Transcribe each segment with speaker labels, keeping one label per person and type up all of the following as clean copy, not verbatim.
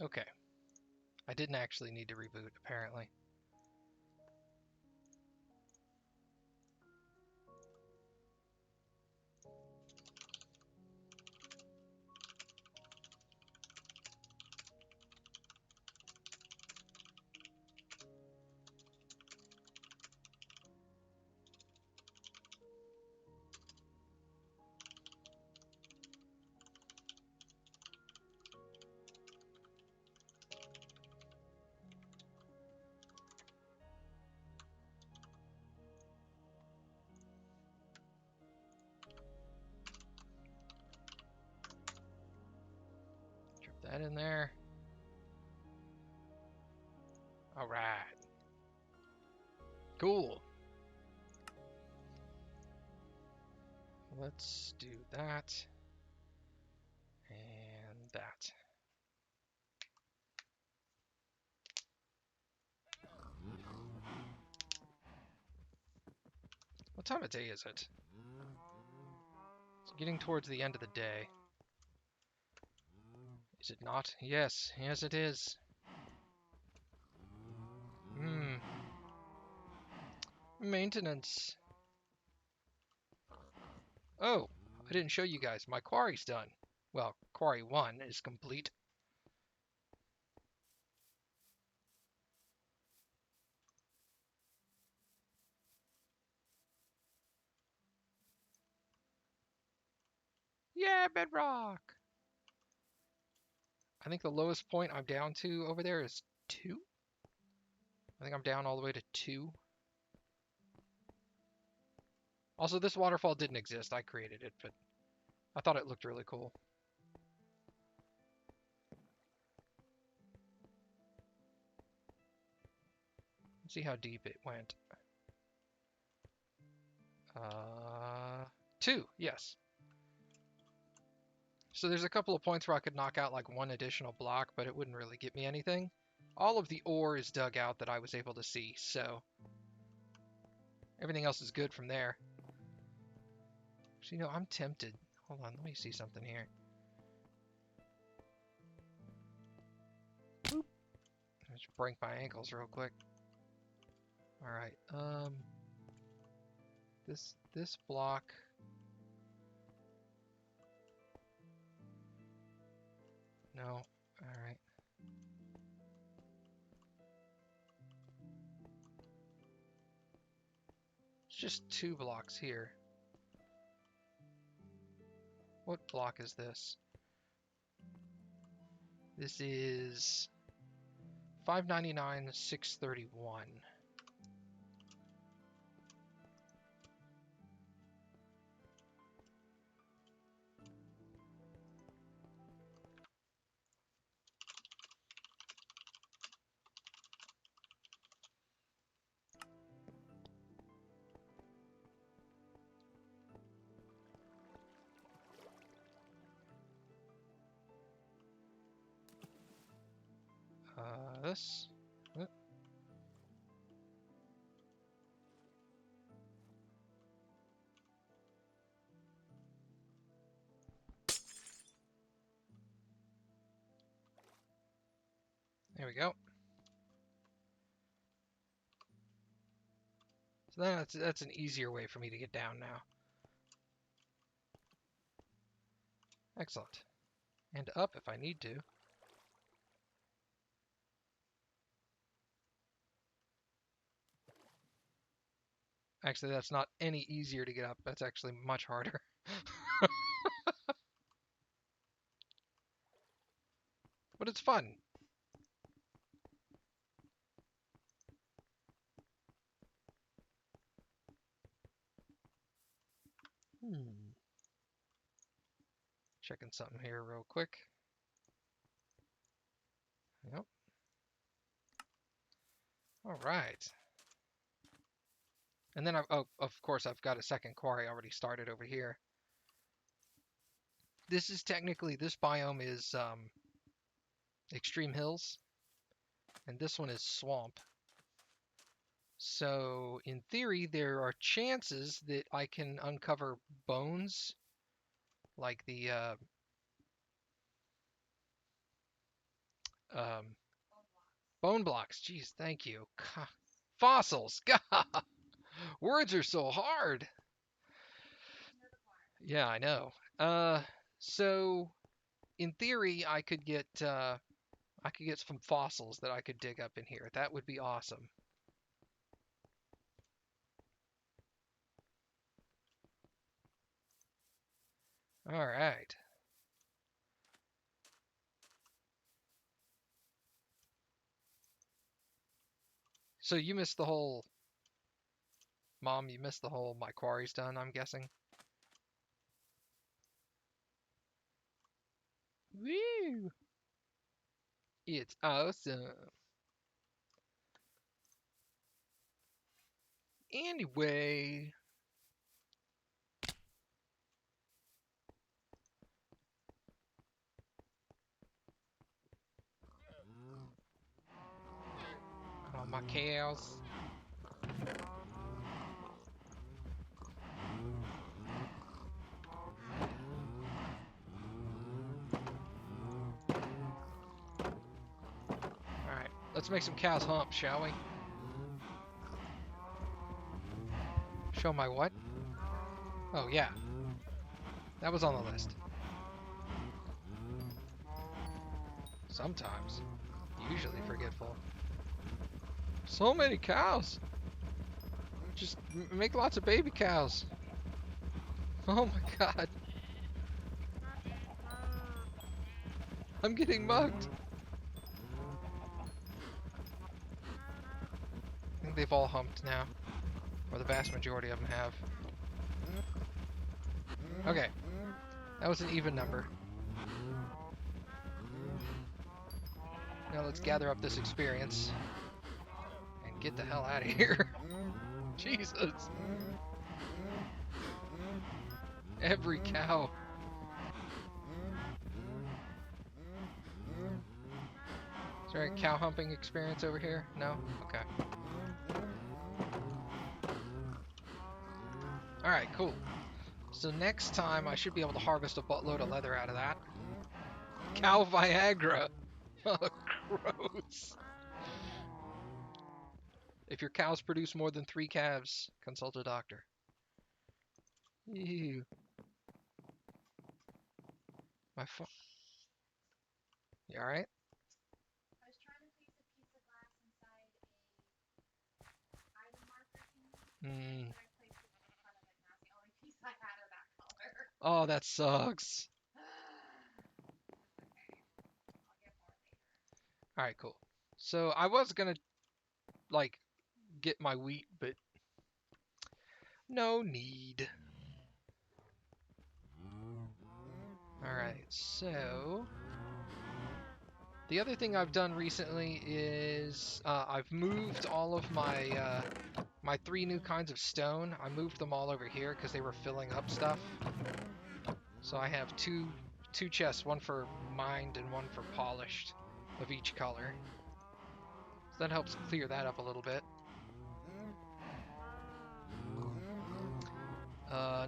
Speaker 1: Okay. I didn't actually need to reboot, apparently. Drop that in there. All right. Cool. Let's do that. And that. What time of day is it? It's getting towards the end of the day. Is it not? Yes. Yes, it is. Hmm. Maintenance. Oh, I didn't show you guys. My quarry's done. Well, quarry 1 is complete. Yeah, bedrock! I think the lowest point I'm down to over there is 2? I think I'm down all the way to 2. Also, this waterfall didn't exist. I created it, but I thought it looked really cool. Let's see how deep it went. 2, yes. So there's a couple of points where I could knock out like one additional block, but it wouldn't really get me anything. All of the ore is dug out that I was able to see, so everything else is good from there. Actually, no, I'm tempted. Hold on, let me see something here. Boop. Just break my ankles real quick. All right. This block. No. All right. It's just 2 blocks here. What block is this? This is 599, 631. This. There we go. So that's an easier way for me to get down now. Excellent. And up if I need to. Actually, that's not any easier to get up. That's actually much harder. But it's fun. Checking something here real quick. Yep. All right. And then, of course, I've got a second quarry already started over here. This is technically, this biome is extreme hills, and this one is swamp. So, in theory, there are chances that I can uncover bones, like the Um, bone blocks. Jeez, thank you. Fossils. God, words are so hard. Yeah, I know. So in theory, I could get some fossils that I could dig up in here. That would be awesome. All right. So you missed the whole, Mom, you missed the whole my quarry's done, I'm guessing. Woo! It's awesome. Anyway, all my cows. All right, let's make some cows hump, shall we? Show my what? Oh yeah, that was on the list. Sometimes, usually forgetful. So many cows. Just make lots of baby cows. Oh my god. I'm getting mugged. I think they've all humped now. Or the vast majority of them have. Okay. That was an even number. Now let's gather up this experience. And get the hell out of here. Jesus. Every cow. Is there a cow humping experience over here? No? Okay. Alright, cool. So next time I should be able to harvest a buttload of leather out of that. Cow Viagra! Oh, gross. If your cows produce more than 3 calves, consult a doctor. Ew. My phone. You alright?
Speaker 2: I was trying to place a piece of glass inside a item marker thingy,
Speaker 1: Hmm.
Speaker 2: but I placed it in front of it, and that's the only piece I had of that color.
Speaker 1: Oh, that sucks.
Speaker 2: That's okay. I'll get more later.
Speaker 1: Alright, cool. So I was gonna, like, get my wheat, but no need. Alright, so the other thing I've done recently is I've moved all of my 3 new kinds of stone. I moved them all over here because they were filling up stuff. So I have two chests, one for mined and one for polished of each color. So that helps clear that up a little bit.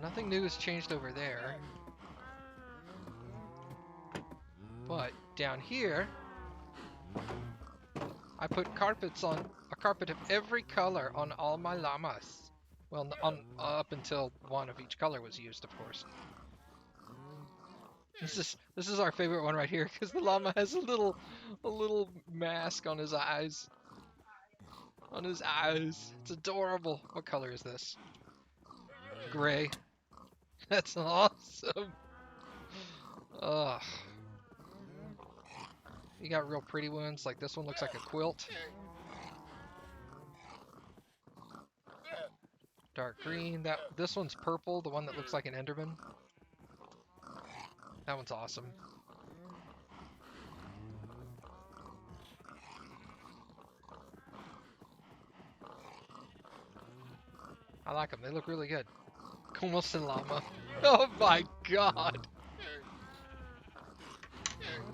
Speaker 1: Nothing new has changed over there. But down here, I put carpets on, a carpet of every color on all my llamas. Well, up until one of each color was used, of course. This is our favorite one right here because the llama has a little mask on his eyes. On his eyes. It's adorable. What color is this? Gray. That's awesome. Ugh. You got real pretty ones, like this one looks like a quilt. Dark green. This one's purple, the one that looks like an Enderman. That one's awesome. I like them. They look really good. Como se llama? Oh my god.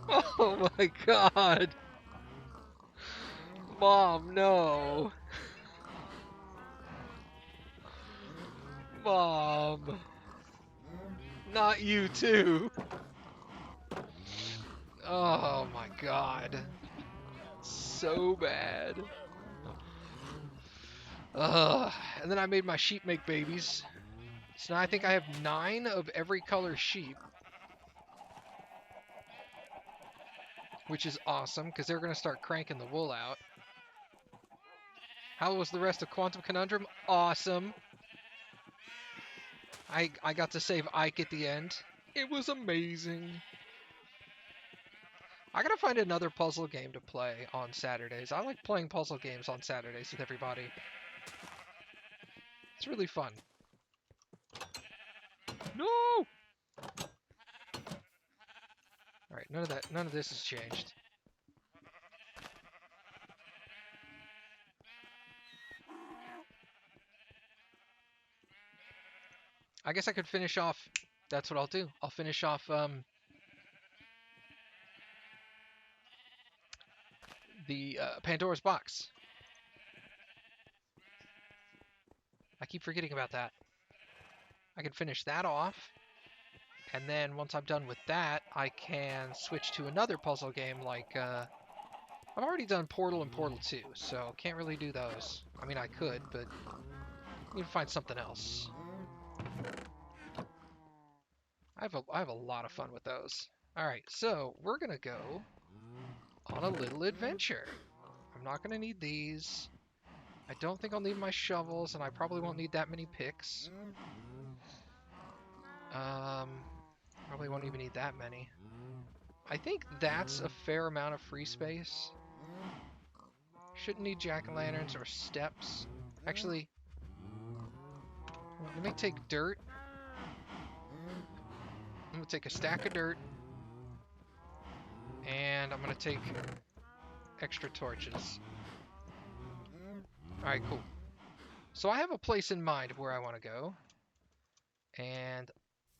Speaker 1: Oh my god. Mom, no. Mom. Not you too. Oh my god. so bad. Ugh. And then I made my sheep make babies. So now I think I have 9 of every color sheep, which is awesome because they're going to start cranking the wool out. How was the rest of Quantum Conundrum? Awesome. I got to save Ike at the end. It was amazing. I gotta find another puzzle game to play on Saturdays. I like playing puzzle games on Saturdays with everybody. It's really fun. No! Alright, none of this has changed. I guess I could finish off. That's what I'll do. I'll finish off the Pandora's box. I keep forgetting about that. I can finish that off, and then once I'm done with that, I can switch to another puzzle game like I've already done Portal and Portal 2, so can't really do those. I mean, I could, but I need to find something else. I have a lot of fun with those. All right, so we're gonna go on a little adventure. I'm not gonna need these. I don't think I'll need my shovels, and I probably won't need that many picks. Probably won't even need that many. I think that's a fair amount of free space. Shouldn't need jack-o'-lanterns or steps. Actually, let me take dirt. I'm gonna take a stack of dirt, and I'm gonna take extra torches. All right, cool. So I have a place in mind of where I want to go, and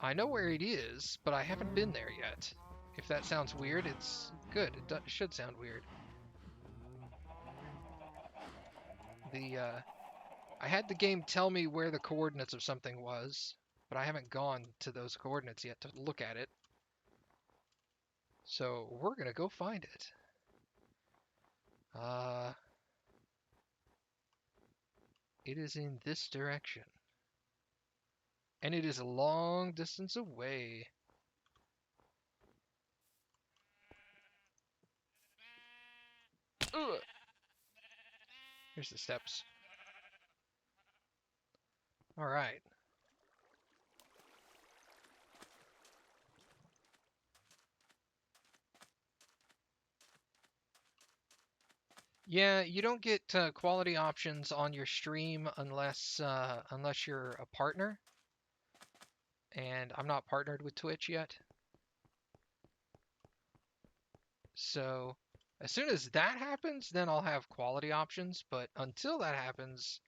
Speaker 1: I know where it is, but I haven't been there yet. If that sounds weird, it's good. It should sound weird. I had the game tell me where the coordinates of something was, but I haven't gone to those coordinates yet to look at it. So we're gonna go find it. It is in this direction. And it is a long distance away. Ugh. Here's the steps. All right. Yeah, you don't get quality options on your stream unless you're a partner, and I'm not partnered with Twitch yet. So as soon as that happens, then I'll have quality options. But until that happens,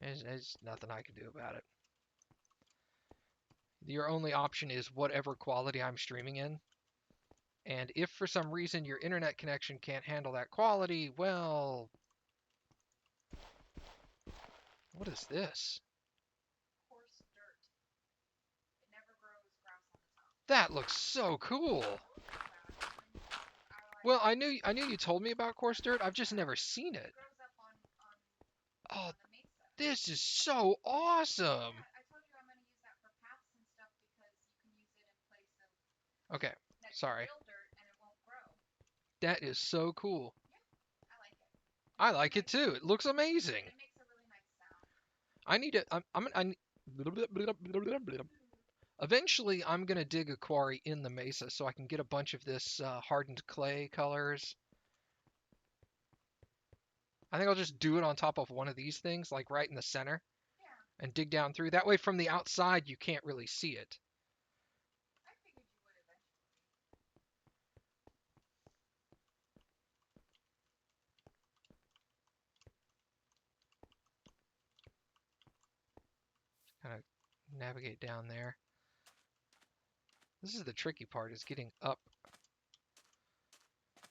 Speaker 1: there's nothing I can do about it. Your only option is whatever quality I'm streaming in. And if for some reason your internet connection can't handle that quality, well, what is this?
Speaker 2: Coarse dirt. It never grows grass on the top.
Speaker 1: That looks so cool. Well, I knew you told me about coarse dirt. I've just never seen it.
Speaker 2: It grows up on
Speaker 1: Oh,
Speaker 2: the mesa.
Speaker 1: this is so awesome.
Speaker 2: Yeah, I told you I'm going to use that for paths and stuff because you can use it in place of
Speaker 1: Okay,
Speaker 2: next
Speaker 1: sorry.
Speaker 2: real dirt and it won't grow.
Speaker 1: That is so cool.
Speaker 2: Yeah, I like it.
Speaker 1: I like it too. It looks amazing.
Speaker 2: It makes a really nice sound.
Speaker 1: I need it. Eventually, I'm gonna dig a quarry in the mesa so I can get a bunch of this hardened clay colors. I think I'll just do it on top of one of these things, like right in the center,
Speaker 2: Yeah,
Speaker 1: and dig down through. That way, from the outside, you can't really see it.
Speaker 2: I figured you would eventually.
Speaker 1: Kind of navigate down there. This is the tricky part, is getting up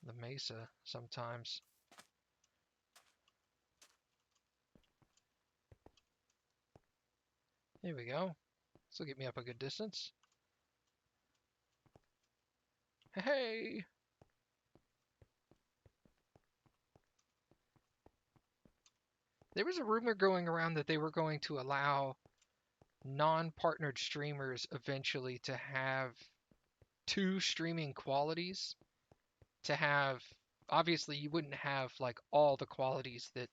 Speaker 1: the mesa sometimes. There we go. This will get me up a good distance. Hey! There was a rumor going around that they were going to allow non-partnered streamers eventually to have two streaming qualities. To have, obviously you wouldn't have like all the qualities that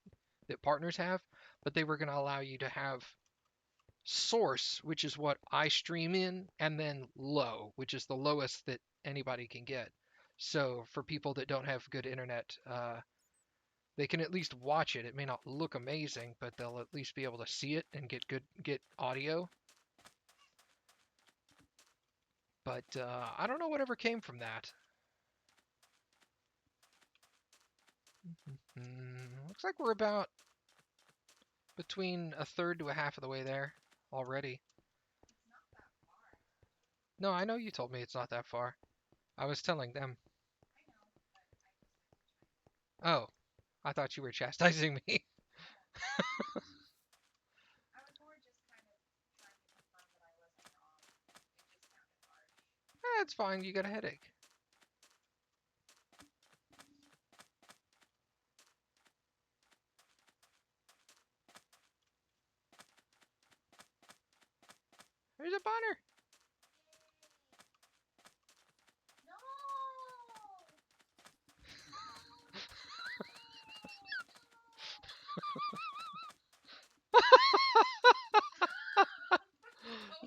Speaker 1: partners have, but they were going to allow you to have source, which is what I stream in, and then low, which is the lowest that anybody can get. So for people that don't have good internet, they can at least watch it. It may not look amazing, but they'll at least be able to see it and get audio. But I don't know whatever came from that. Looks like we're about between a third to a half of the way there already.
Speaker 2: It's not that far.
Speaker 1: No, I know you told me it's not that far. I was telling them.
Speaker 2: I know, but I just like to try.
Speaker 1: Oh, I thought you were chastising me.
Speaker 2: I was more just kind of trying to confirm that I wasn't wrong. It just sounded harsh.
Speaker 1: That's fine. You got a headache. There's a bunner.
Speaker 2: No!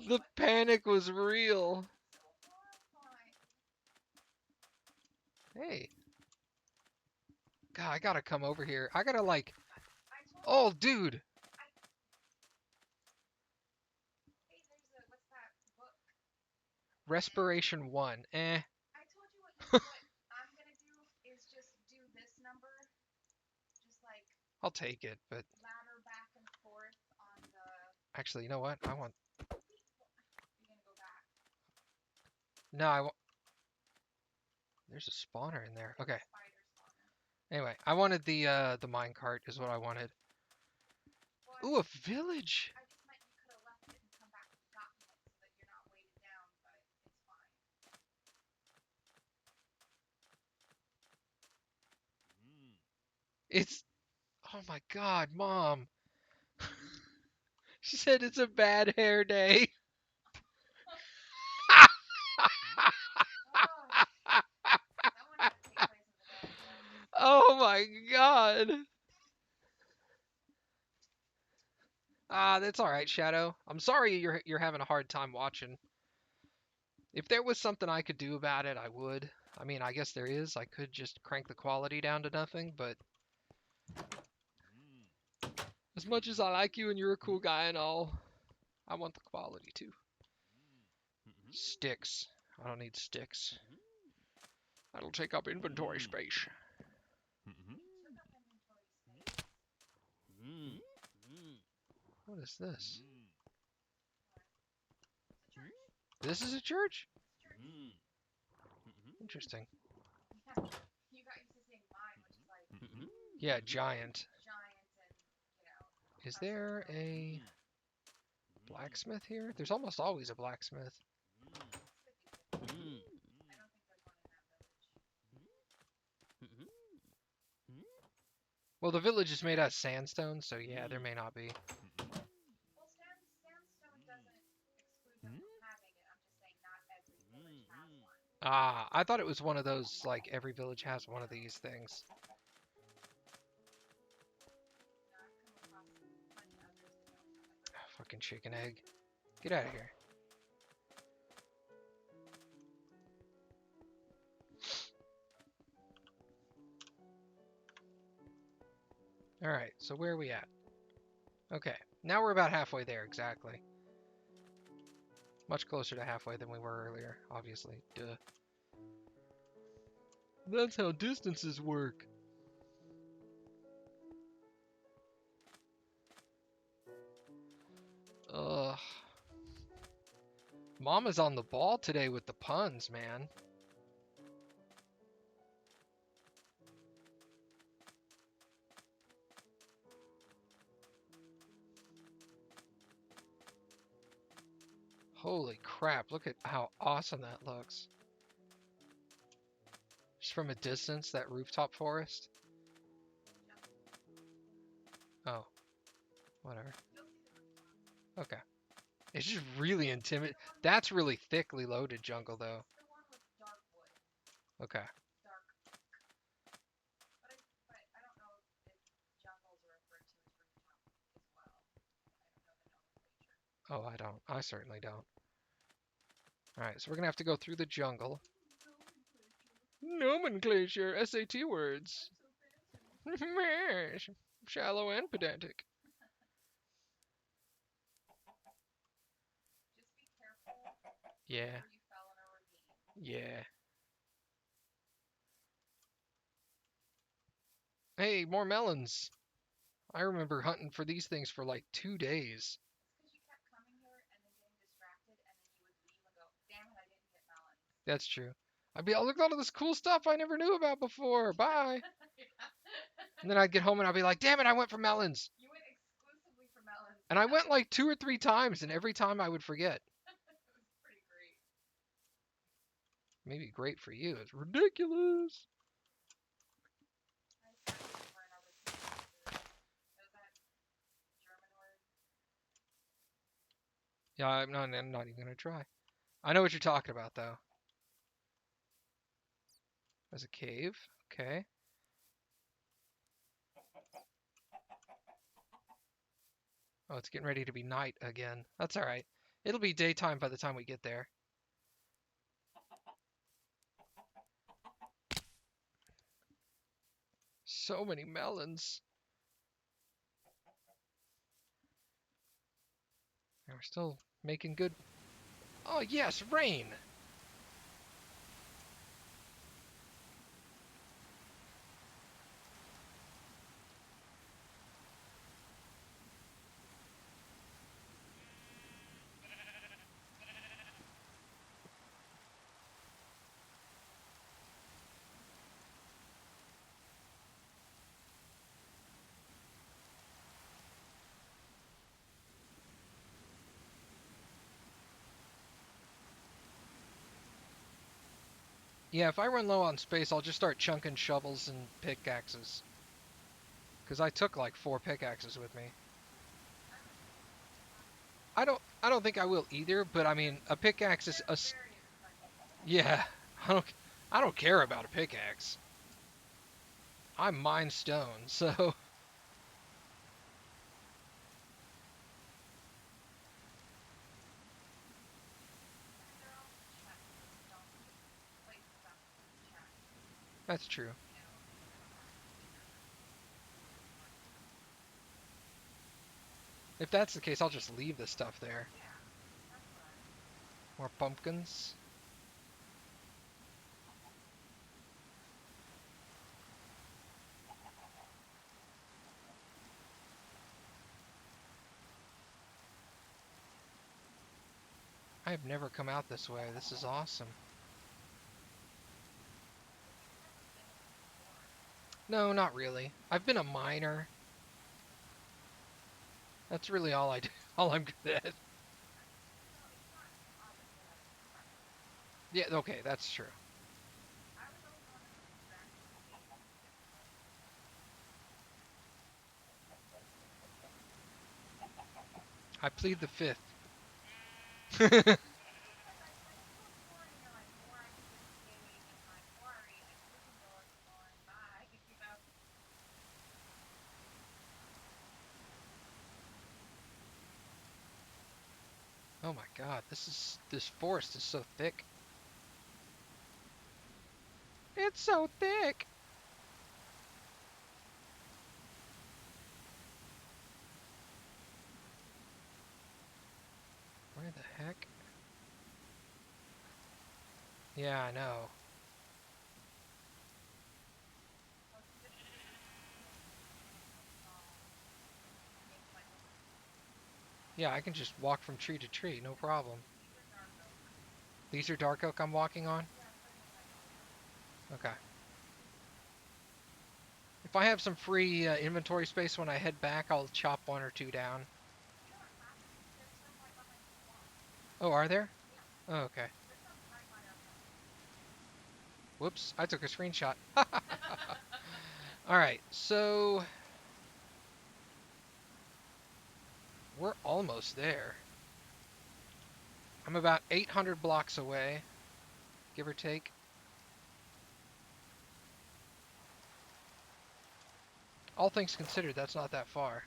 Speaker 1: The panic was real.
Speaker 2: So horrifying.
Speaker 1: Hey. God, I gotta come over here. I gotta like.
Speaker 2: I told
Speaker 1: Oh,
Speaker 2: you.
Speaker 1: dude.
Speaker 2: Hey, there's a what's that book?
Speaker 1: Respiration 1. Eh.
Speaker 2: I told you what I'm gonna do is just do this number, just like
Speaker 1: I'll take it, but
Speaker 2: ladder back and forth on the.
Speaker 1: actually, you know what? I want.
Speaker 2: You're gonna go back.
Speaker 1: No, I want. There's a spawner in there. Okay.
Speaker 2: Spider spawner.
Speaker 1: Anyway, I wanted the mine cart is what I wanted.
Speaker 2: Well,
Speaker 1: Ooh, a village.
Speaker 2: I just meant you could have left it and come back and gotten it so that you're not weighted down, but it's fine.
Speaker 1: It's. Oh my God, Mom. She said it's a bad hair day.
Speaker 2: That one had to take place in the backyard.
Speaker 1: Oh my God. Ah, that's all right, Shadow. I'm sorry you're having a hard time watching. If there was something I could do about it, I would. I mean, I guess there is. I could just crank the quality down to nothing, but as much as I like you and you're a cool guy and all, I want the quality too. Sticks. I don't need sticks. That'll take up inventory space.
Speaker 2: Took up inventory space.
Speaker 1: What is this?
Speaker 2: It's a church.
Speaker 1: This is a church?
Speaker 2: It's a church.
Speaker 1: Interesting.
Speaker 2: Yeah. You got used to saying mine, which is like
Speaker 1: Yeah, giant.
Speaker 2: giant and, you know.
Speaker 1: Is there a blacksmith here? There's almost always a blacksmith.
Speaker 2: I don't think there's one in that village.
Speaker 1: Well, the village is made out of sandstone, so yeah, there may not be.
Speaker 2: Well, sandstone doesn't exclude them from having it. I'm just saying not every village has one.
Speaker 1: Ah, I thought it was one of those, like, every village has one of these things.
Speaker 2: I've come across plenty others that don't have it.
Speaker 1: Fucking chicken egg. Get out of here. Alright, so where are we at? Okay, now we're about halfway there, exactly. Much closer to halfway than we were earlier, obviously. Duh. That's how distances work. Ugh. Mama's on the ball today with the puns, man. Holy crap, look at how awesome that looks. Just from a distance, that rooftop forest. Oh. Whatever.
Speaker 2: You'll see the rooftop.
Speaker 1: Okay. It's just really intimidating. That's really thickly loaded jungle, though.
Speaker 2: It's the one with dark wood.
Speaker 1: Okay.
Speaker 2: Dark oak. But I don't know if jungles are referred to as rooftop as well. I don't know the nomenclature.
Speaker 1: Oh, I don't. I certainly don't. Alright, so we're gonna have to go through the jungle. Nomenclature. SAT words.
Speaker 2: I'm so fancy.
Speaker 1: Shallow and pedantic.
Speaker 2: Just be careful
Speaker 1: Yeah.
Speaker 2: where you fell in a ravine.
Speaker 1: Yeah. Hey, more melons. I remember hunting for these things for like 2 days.
Speaker 2: It's because you kept coming here and then getting distracted, and then you would leave and go, damn it, I didn't get melons.
Speaker 1: That's true. I'd be, oh, look at all of this cool stuff I never knew about before. Bye. And then I'd get home and I'd be like, damn it, I went for melons.
Speaker 2: You went exclusively for melons.
Speaker 1: And I went like 2 or 3 times, and every time I would forget.
Speaker 2: It was pretty great.
Speaker 1: Maybe great for you. It's ridiculous.
Speaker 2: I started over another piece. Is that German word?
Speaker 1: Yeah, I'm not even gonna try. I know what you're talking about, though. There's a cave. Okay. Oh, it's getting ready to be night again. That's all right. It'll be daytime by the time we get there. So many melons. And we're still making good. Oh, yes, rain. Yeah, if I run low on space, I'll just start chunking shovels and pickaxes. Because I took like 4 pickaxes with me. I don't think I will either, but I mean, a pickaxe is a
Speaker 2: Very expensive.
Speaker 1: yeah. I don't care about a pickaxe. I mine stone, so
Speaker 2: They're all chests. Don't just place stuff in chests.
Speaker 1: that's true.
Speaker 2: You know,
Speaker 1: If that's the case, I'll just leave the stuff there.
Speaker 2: yeah, that's what I.
Speaker 1: More pumpkins. I have never come out this way. This is awesome. No, not really. I've been a miner. That's really all I do. All I'm good at. Yeah, okay, that's true. I plead the fifth. Oh my god, this forest is so thick. It's so thick. Where the heck? Yeah, I know. Yeah, I can just walk from tree to tree, no problem. These are dark oak I'm walking on? Okay. If I have some free inventory space when I head back, I'll chop 1 or 2 down. Oh, are there? Oh, okay. Whoops, I took a screenshot. Alright, so We're almost there. I'm about 800 blocks away, give or take. All things considered, that's not that far.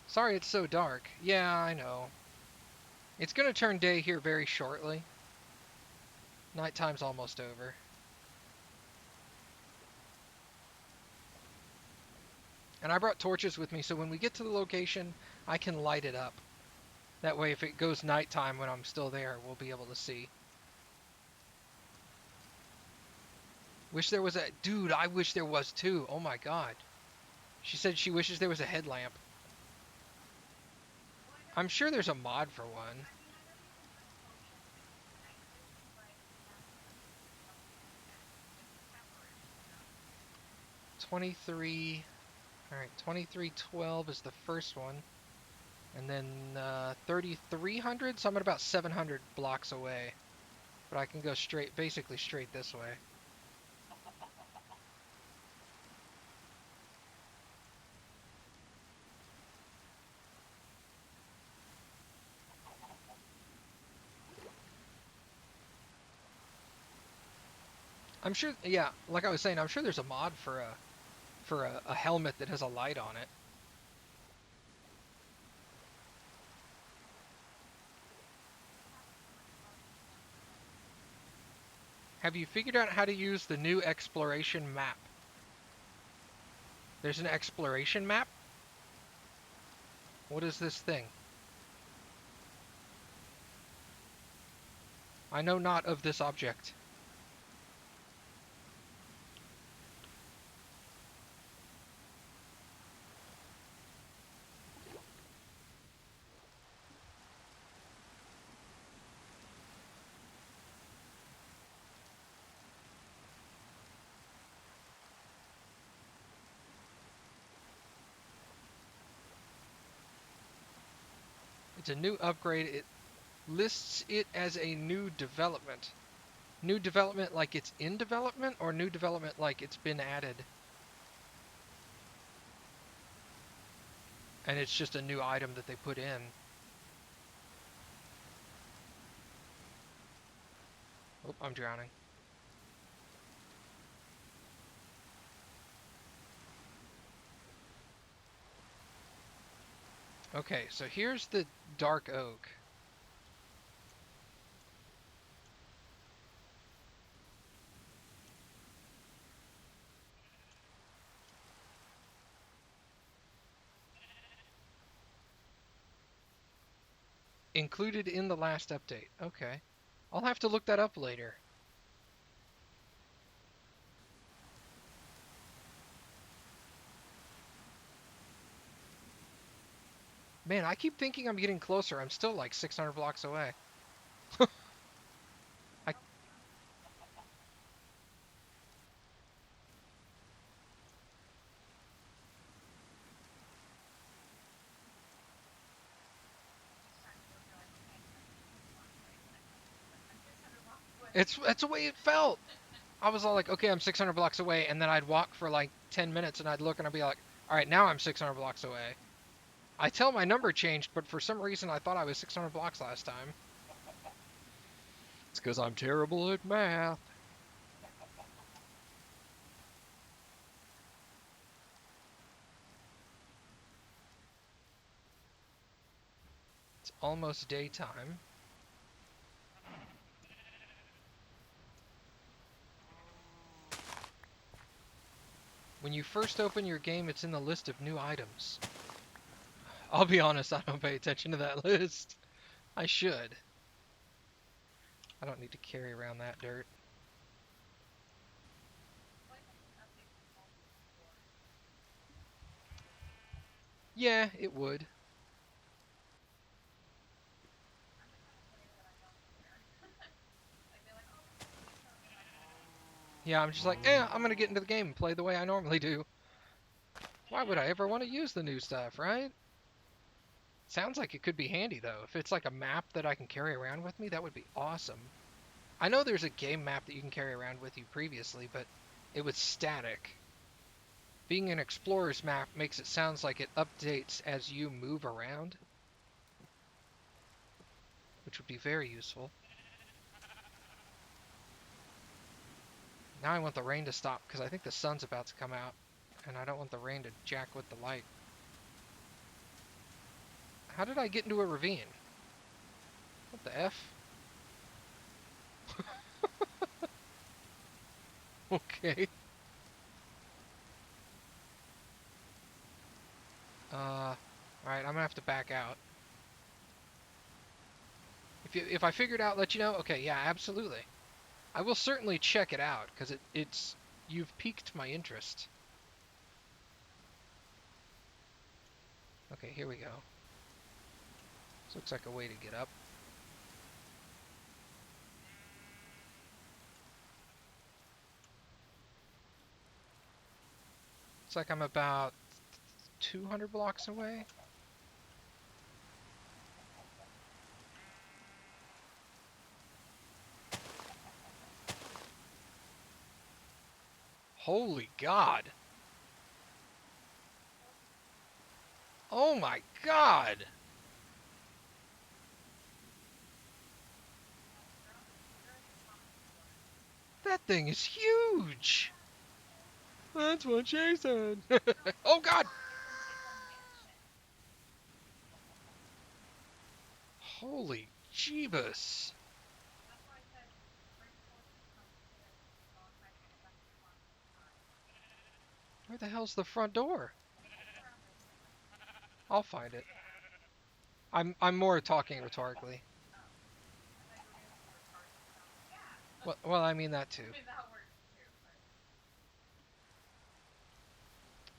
Speaker 1: Sorry it's so dark. Yeah, I know. It's gonna turn day here very shortly. Nighttime's almost over. And I brought torches with me, so when we get to the location, I can light it up. That way, if it goes nighttime when I'm still there, we'll be able to see. Wish there was a... Dude, I wish there was too. Oh my god. She said she wishes there was a headlamp. I'm sure there's a mod for one. 23... Alright, 2312 is the first one. And then 3300, so I'm at about 700 blocks away. But I can go straight, basically straight this way. I'm sure, yeah, like I was saying, I'm sure there's a mod for a helmet that has a light on it. Have you figured out how to use the new exploration map? There's an exploration map? What is this thing? I know not of this object. It's a new upgrade. It lists it as a new development. New development like it's in development, or new development like it's been added? And it's just a new item that they put in. Oh, I'm drowning. Okay, so here's the dark oak. Included in the last update. Okay. I'll have to look that up later. Man, I keep thinking I'm getting closer. I'm still like 600 blocks away. I, that's the way it felt. I was all like, okay, I'm 600 blocks away, and then I'd walk for like 10 minutes, and I'd look, and I'd be like, all right, now I'm 600 blocks away. I tell my number changed, but for some reason I thought I was 600 blocks last time. It's because I'm terrible at math. It's almost daytime. When you first open your game, it's in the list of new items. I'll be honest, I don't pay attention to that list. I should. I don't need to carry around that dirt. Yeah, it would. Yeah, I'm just like, I'm gonna get into the game and play the way I normally do. Why would I ever want to use the new stuff, right? Sounds like it could be handy, though. If it's like a map that I can carry around with me, that would be awesome. I know there's a game map that you can carry around with you previously, but it was static. being an explorer's map makes it sounds like it updates as you move around, which would be very useful. Now I want the rain to stop because I think the sun's about to come out, and I don't want the rain to jack with the light. How did I get into a ravine? What the F? Okay. Alright, I'm gonna have to back out. If I figure it out, let you know. Okay, yeah, absolutely. I will certainly check it out because it's you've piqued my interest. Okay, here we go. This looks like a way to get up. Looks like I'm about 200 blocks away. Holy God! Oh my God! That thing is huge! That's what she said. Oh God! Holy Jeebus! Where the hell's the front door? I'll find it. I'm more talking rhetorically. Well, I mean that too.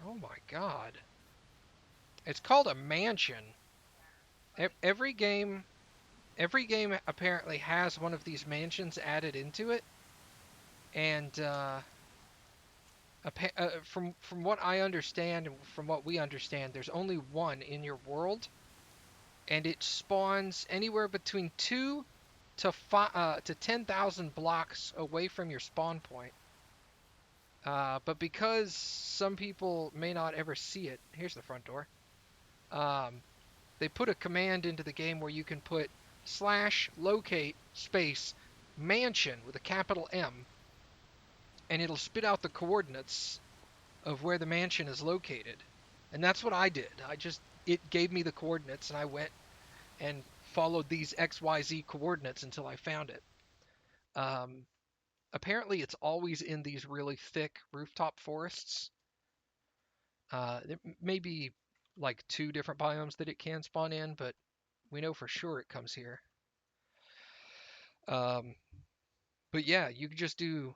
Speaker 1: Oh my God! It's called a mansion. Every game, every game apparently has one of these mansions added into it, and from what I understand and from what we understand, there's only one in your world, and it spawns anywhere between 2 to 10,000 blocks away from your spawn point. But because some people may not ever see it, here's the front door. Um, they put a command into the game where you can put /locate space mansion with a capital M, and it'll spit out the coordinates of where the mansion is located. And that's what I did. It gave me the coordinates, and I went and followed these XYZ coordinates until I found it. Um, Apparently, it's always in these really thick rooftop forests. There may be like 2 different biomes that it can spawn in, but we know for sure it comes here. Um, but yeah, you can just do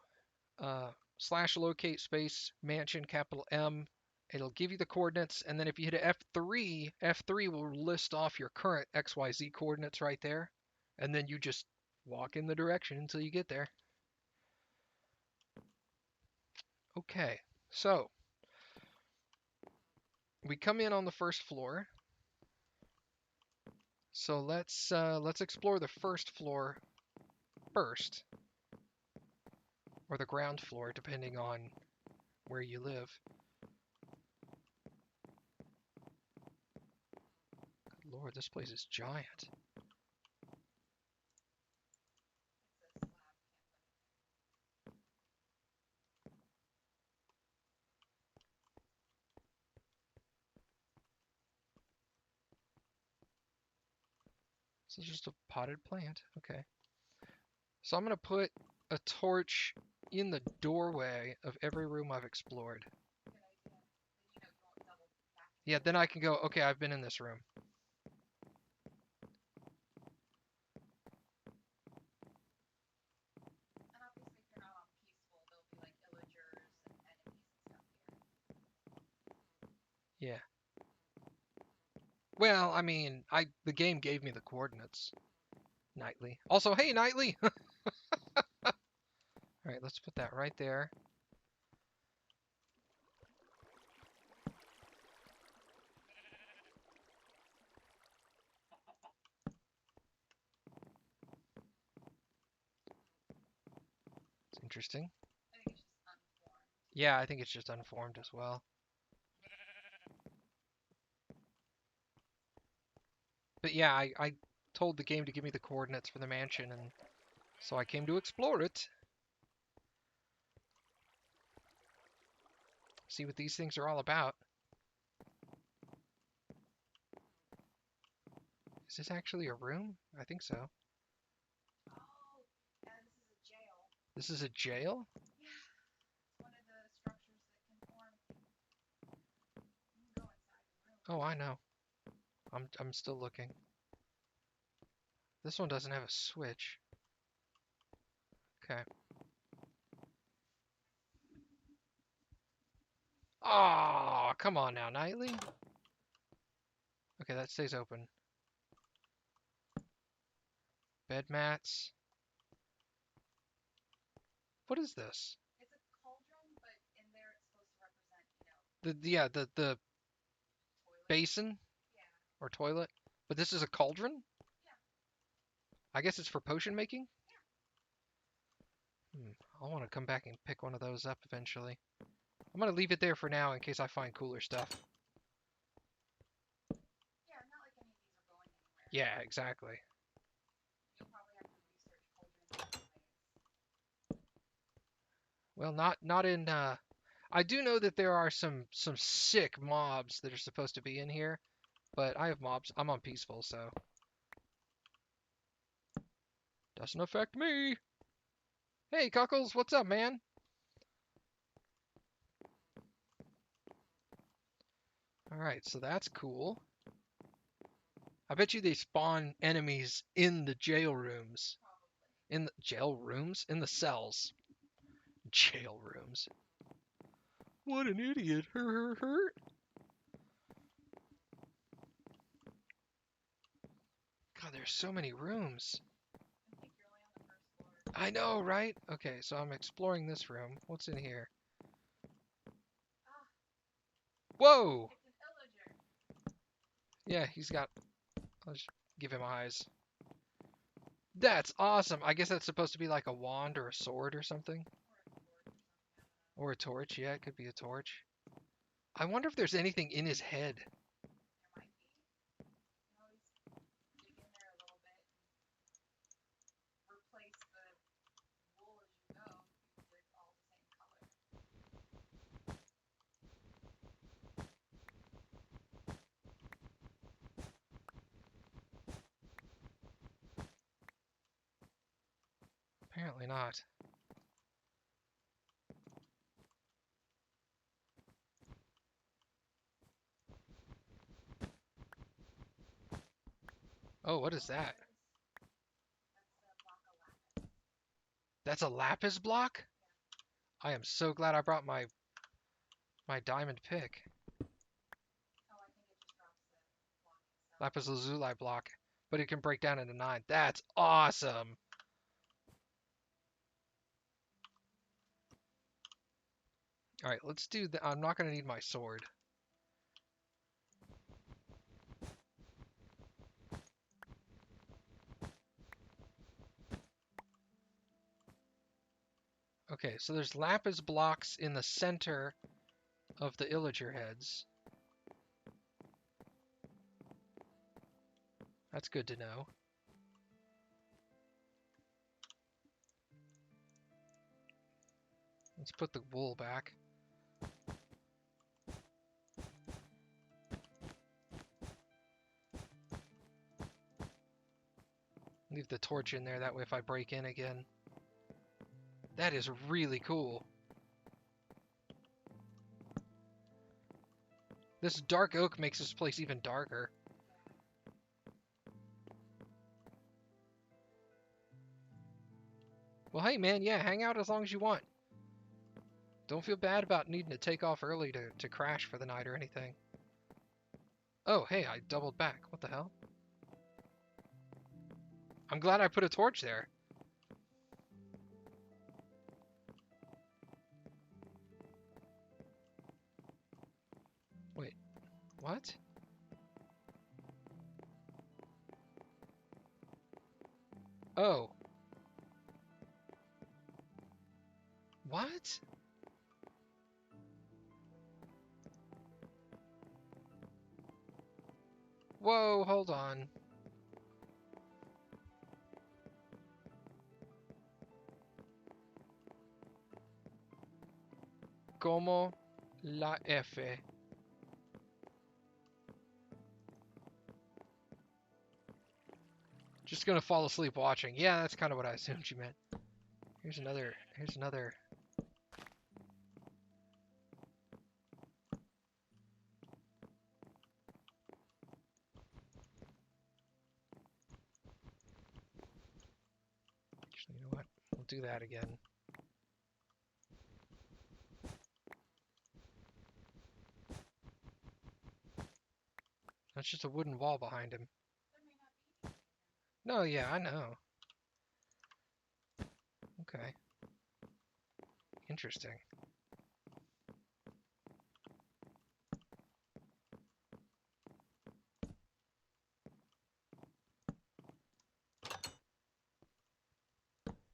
Speaker 1: /locate space mansion capital M. It'll give you the coordinates, and then if you hit F3, F3 will list off your current XYZ coordinates right there, and then you just walk in the direction until you get there. Okay, so we come in on the first floor. So let's explore the first floor first, or the ground floor, depending on where you live. Good Lord, this place is giant. This is just a potted plant. Okay. So I'm going to put a torch in the doorway of every room I've explored. Yeah, then I can go, okay, I've been in this room. Yeah. Well, I mean, the game gave me the coordinates. Nightly. Also, hey, Nightly! Alright, let's put that right there. It's interesting. Yeah, I think it's just unformed as well. But yeah, I told the game to give me the coordinates for the mansion, and so I came to explore it. See what these things are all about. Is this actually a room? I think so.
Speaker 2: Oh, yeah, this is a jail.
Speaker 1: This is a jail?
Speaker 2: Yeah, it's one of the structures that can form. You can go inside the room.
Speaker 1: Oh, I know. I'm still looking. This one doesn't have a switch. Okay. Oh, come on now, Nightly. Okay, that stays open. Bed mats. What is this?
Speaker 2: It's a cauldron, but in there it's supposed to represent,
Speaker 1: The
Speaker 2: toilet.
Speaker 1: basin
Speaker 2: Yeah,
Speaker 1: or toilet. But this is a cauldron?
Speaker 2: yeah,
Speaker 1: I guess it's for potion making?
Speaker 2: yeah.
Speaker 1: I want to come back and pick one of those up eventually. I'm gonna leave it there for now in case I find cooler stuff.
Speaker 2: Yeah, not like any of these are going anywhere.
Speaker 1: Yeah, exactly.
Speaker 2: You'll probably have to research cauldrons anyways.
Speaker 1: Well, not in I do know that there are some sick mobs that are supposed to be in here, but I have mobs. I'm on peaceful, so doesn't affect me. Hey, Cuckles, what's up, man? All right, so that's cool. I bet you they spawn enemies in the jail rooms.
Speaker 2: Probably.
Speaker 1: In the jail rooms? In the cells. Jail rooms. What an idiot. Her. God, there's so many rooms.
Speaker 2: I think you're only on the first floor.
Speaker 1: I know, right? Okay, so I'm exploring this room. What's in here?
Speaker 2: Ah,
Speaker 1: Whoa!
Speaker 2: it's an illager.
Speaker 1: Yeah, he's got... I'll just give him eyes. That's awesome. I guess that's supposed to be like a wand or a sword or something.
Speaker 2: Or a torch or something, I don't know.
Speaker 1: Or a torch. Yeah, it could be a torch. I wonder if there's anything in his head.
Speaker 2: There might be. You can always dig in there a little bit and replace the wool as you go with all the same color.
Speaker 1: Apparently not. Oh, what is that?
Speaker 2: That's a block of lapis.
Speaker 1: That's a lapis block? I am so glad I brought my diamond pick.
Speaker 2: Oh, I think it just drops the block itself.
Speaker 1: Lapis lazuli block. But it can break down into 9. That's awesome! Alright, let's do the... I'm not going to need my sword. Okay, so there's lapis blocks in the center of the illager heads. That's good to know. Let's put the wool back. Leave the torch in there, that way if I break in again. That is really cool. This dark oak makes this place even darker. Well, hey man, yeah, hang out as long as you want. Don't feel bad about needing to take off early to crash for the night or anything. Oh, hey, I doubled back. What the hell? I'm glad I put a torch there. Wait, what? Oh. What? Whoa, hold on. como la F. Just gonna fall asleep watching. Yeah, that's kind of what I assumed you meant. Here's another. Here's another. Actually, you know what? We'll do that again. That's just a wooden wall behind him. No, yeah, I know. Okay. Interesting.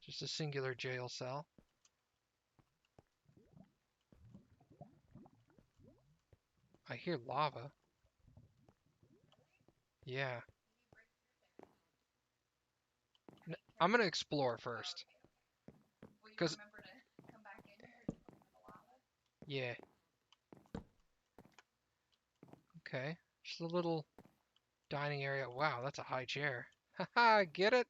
Speaker 1: Just a singular jail cell. I hear lava. Yeah. I'm gonna explore first.
Speaker 2: Will you
Speaker 1: 'Cause
Speaker 2: remember to come back in here and look for the lava?
Speaker 1: yeah. Okay. Just a little dining area. Wow, that's a high chair. Haha, get it?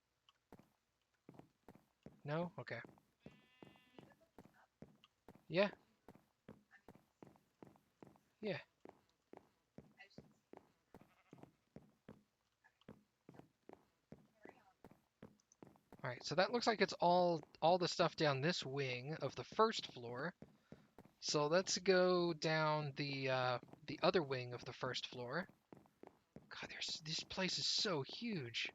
Speaker 1: No? Okay. Yeah. Yeah.
Speaker 2: I just carry on.
Speaker 1: Alright, so that looks like it's all the stuff down this wing of the first floor. So let's go down the other wing of the first floor. God, this place is so huge.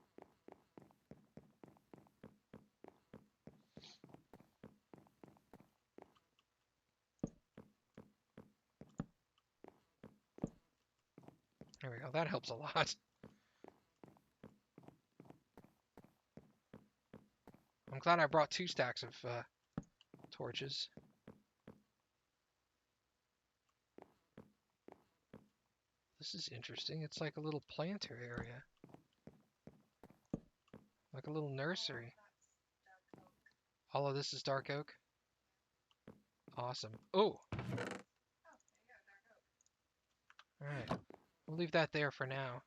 Speaker 1: There we go. That helps a lot. I'm glad I brought 2 stacks of torches. This is interesting. It's like a little planter area. Like a little nursery. All of this is dark oak? Awesome. Oh!
Speaker 2: Oh, there you go, dark oak.
Speaker 1: Alright. We'll leave that there for now.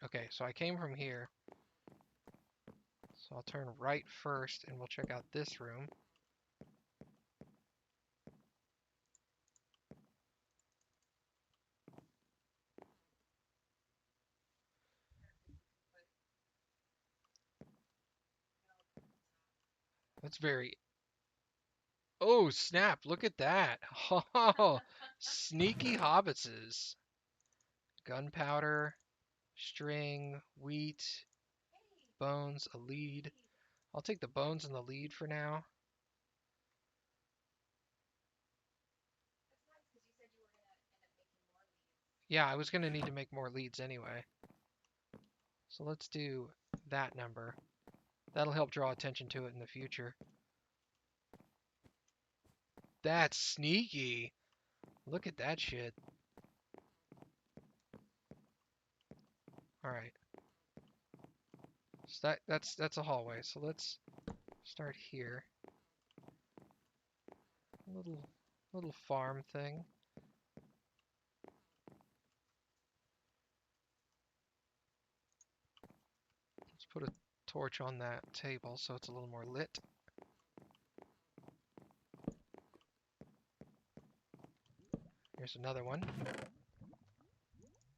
Speaker 1: Okay, so I came from here. So I'll turn right first and we'll check out this room. That's very... Oh, snap! Look at that! Oh, sneaky hobbitses. Gunpowder, string, wheat, bones, a lead. I'll take the bones and the lead for now.
Speaker 2: That's nice because you said you were gonna end up making more leaves.
Speaker 1: Yeah, I was going to need to make more leads anyway. So let's do that number. That'll help draw attention to it in the future. That's sneaky. Look at that shit. All right. So that's a hallway. So let's start here. Little farm thing. Let's put a torch on that table so it's a little more lit. Here's another one.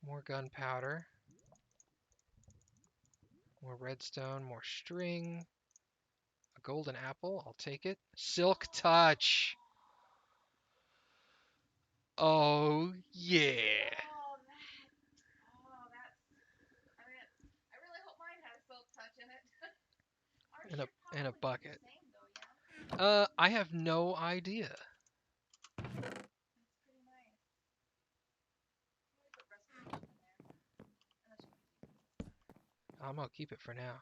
Speaker 1: More gunpowder. More redstone, more string. A golden apple, I'll take it. Silk touch. Oh yeah.
Speaker 2: Oh, that's. I mean, I really hope mine has silk touch in it. Ours
Speaker 1: In a
Speaker 2: should
Speaker 1: in a
Speaker 2: probably be
Speaker 1: bucket.
Speaker 2: the same though, yeah.
Speaker 1: I have no idea.
Speaker 2: That's pretty nice. I'm gonna put recipe in there. Unless you want to keep it.
Speaker 1: I'm gonna keep it for now.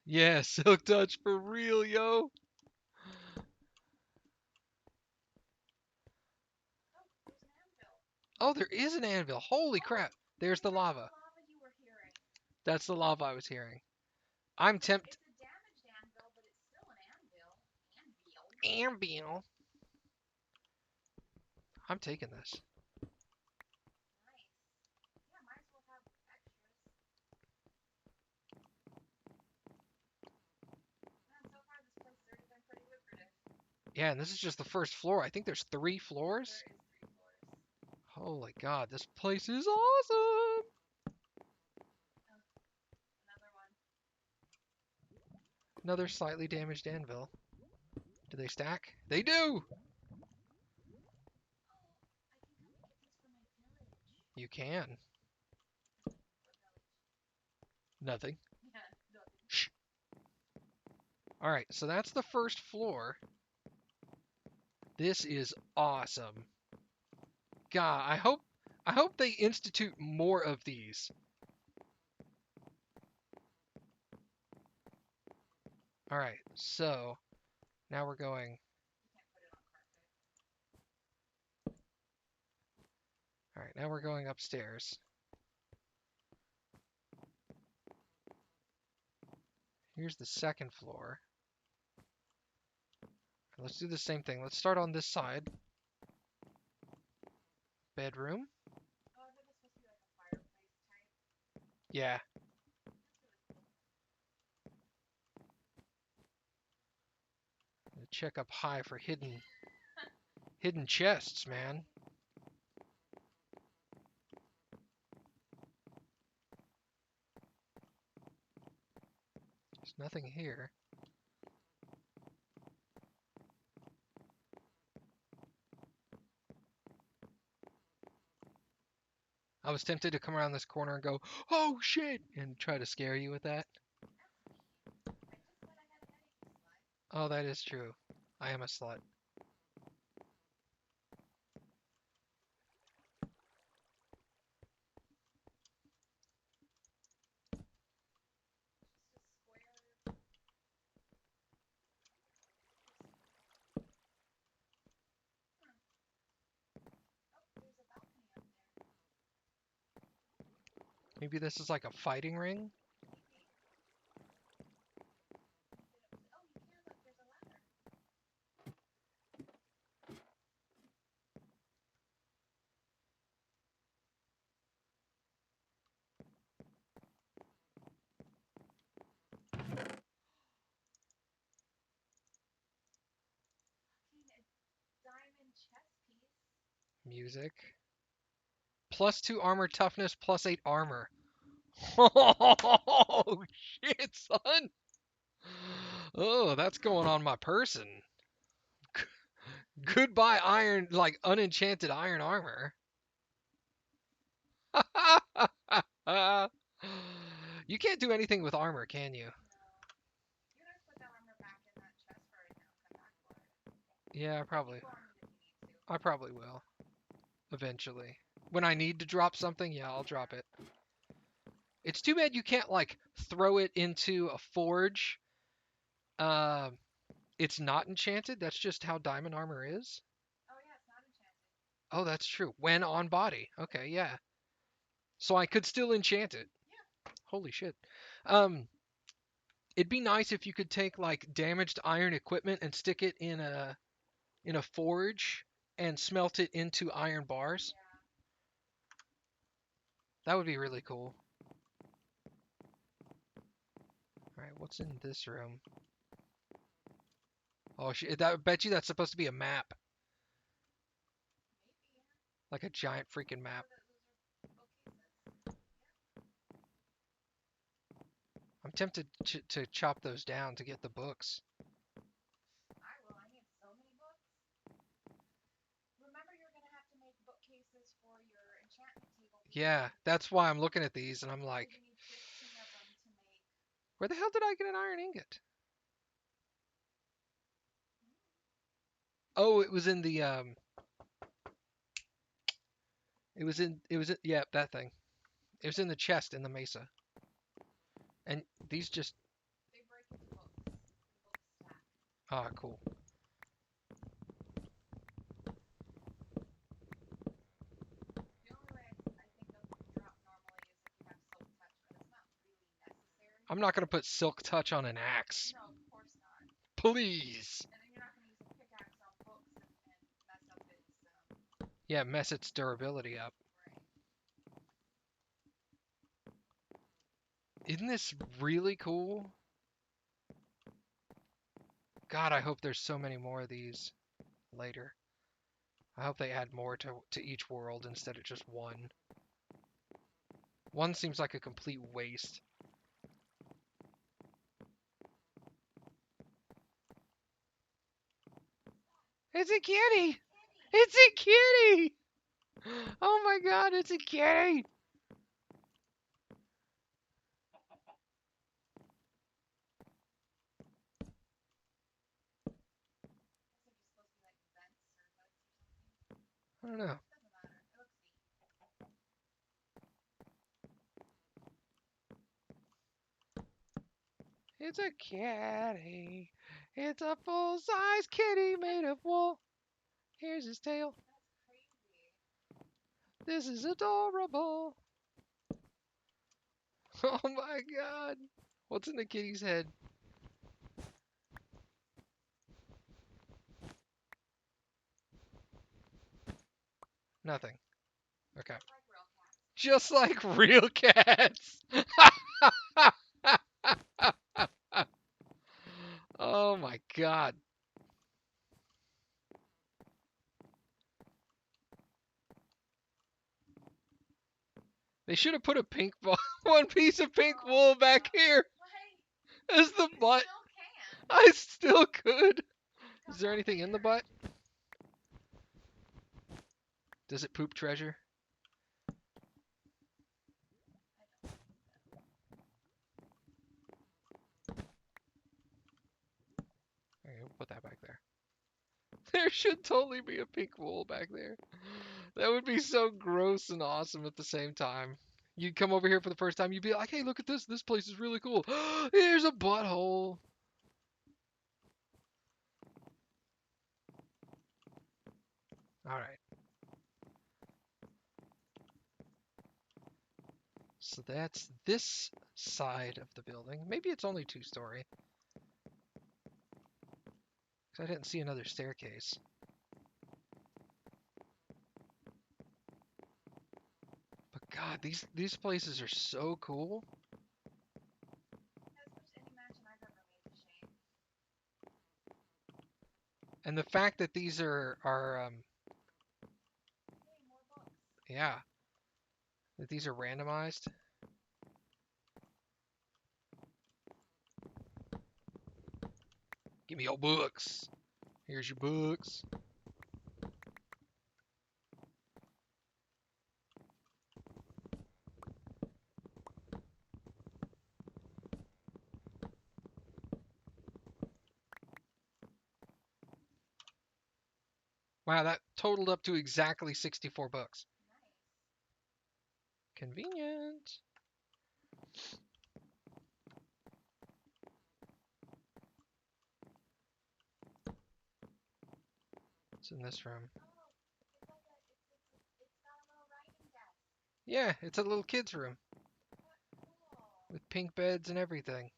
Speaker 1: Yeah, silk touch for real, yo.
Speaker 2: Oh, there's an anvil.
Speaker 1: Oh, there is an anvil. Holy crap. There's the
Speaker 2: Maybe that's
Speaker 1: lava.
Speaker 2: the lava you were hearing.
Speaker 1: That's the lava I was hearing. I'm tempted.
Speaker 2: It's a damaged anvil, but it's still an anvil. Anvil.
Speaker 1: Ambiel. I'm taking this.
Speaker 2: Nice. Yeah, might as well have extras. Man, so far this place has already been pretty lucrative.
Speaker 1: Yeah, and this is just the first floor. I think there's 3 floors.
Speaker 2: There is 3 floors.
Speaker 1: Holy God, this place is awesome.
Speaker 2: Oh, another one.
Speaker 1: Another slightly damaged anvil. Do they stack? They do!
Speaker 2: Oh, I can come and get this for my village.
Speaker 1: You can.
Speaker 2: What village?
Speaker 1: Nothing.
Speaker 2: Yeah, nothing.
Speaker 1: Shh. Alright, so that's the first floor. This is awesome. God, I hope they institute more of these. Alright, so now we're going.
Speaker 2: You can't put it on carpet.
Speaker 1: Alright, now we're going upstairs. Here's the second floor. Let's do the same thing. Let's start on this side. Bedroom.
Speaker 2: Oh, I thought this was supposed to be like a fireplace type.
Speaker 1: Yeah.
Speaker 2: That's really cool.
Speaker 1: Check up high for hidden chests, man. There's nothing here. I was tempted to come around this corner and go, "Oh shit!" and try to scare you with that.
Speaker 2: I just said I had a headache, you slut.
Speaker 1: Oh, that is true. I am a slut.
Speaker 2: Just a square. Oh, there's a balcony up there.
Speaker 1: Maybe this is like a fighting ring?
Speaker 2: Maybe. Oh, you can look. There's a ladder. Fucking a diamond chess piece.
Speaker 1: Music. +2 armor toughness, +8 armor. Oh shit, son! Oh, that's going on my person. Goodbye iron, like unenchanted iron armor. You can't do anything with armor, can you?
Speaker 2: No. You guys put that armor back in that chest right now. Come back for it.
Speaker 1: Yeah,
Speaker 2: You
Speaker 1: probably.
Speaker 2: can go on it if you need to.
Speaker 1: I probably will. Eventually. When I need to drop something, yeah, I'll drop it. It's too bad you can't, like, throw it into a forge. Uh, it's not enchanted. That's just how diamond armor is.
Speaker 2: Oh yeah, it's not enchanted.
Speaker 1: Oh, that's true. When on body. Okay, yeah. So I could still enchant it.
Speaker 2: Yeah.
Speaker 1: Holy shit. Um, it'd be nice if you could take like damaged iron equipment and stick it in a forge and smelt it into iron bars.
Speaker 2: Yeah.
Speaker 1: That would be really cool. All right, what's in this room? Oh shit! That bet you that's supposed to be a map,
Speaker 2: Maybe. Yeah.
Speaker 1: like a giant freaking map.
Speaker 2: Those are bookcases.
Speaker 1: I'm tempted to chop those down to get the books.
Speaker 2: I will. I need so many books. Remember, you're gonna have to make bookcases for your enchantment table.
Speaker 1: Yeah, that's why I'm looking at these and I'm like,
Speaker 2: You need 15 of them to make.
Speaker 1: where the hell did I get an iron ingot? Oh, it was in the yeah, that thing. It was in the chest in the mesa. And these just
Speaker 2: They break into books. The books stack.
Speaker 1: ah cool.
Speaker 2: The only way I think they'll drop normally is if you have silk touch, but it's not really necessary.
Speaker 1: I'm not gonna put silk touch on an axe.
Speaker 2: No, of course not.
Speaker 1: Please.
Speaker 2: And then you're not going to use a pickaxe on books and mess up its.
Speaker 1: Yeah, mess its durability up.
Speaker 2: Right.
Speaker 1: Isn't this really cool? God, I hope there's so many more of these later. I hope they add more to each world instead of just one. One seems like a complete waste. It's a kitty! It's a kitty! Oh my god, it's a kitty! I don't know. It's a kitty. It's a full-size kitty made of wool. Here's his tail. This is adorable. Oh my god. What's in the kitty's head? Nothing. Okay. Just like real cats. Oh my god. They should have put a pink one piece of pink wool back here as the butt. I still could. Is there anything in the butt? Does it poop treasure? Okay, we'll put that back there. There should totally be a pink wool back there. That would be so gross and awesome at the same time. You'd come over here for the first time, you'd be like, hey, look at this. This place is really cool. Here's a butthole. Alright. So that's this side of the building. Maybe it's only 2-story. Because I didn't see another staircase. But God, these places are so cool. And the fact that these are yeah, that these are randomized. Give me your books. Here's your books. Wow, that totaled up to exactly 64 bucks. Convenient. It's in this room. Yeah, it's a little kid's room. With pink beds and everything.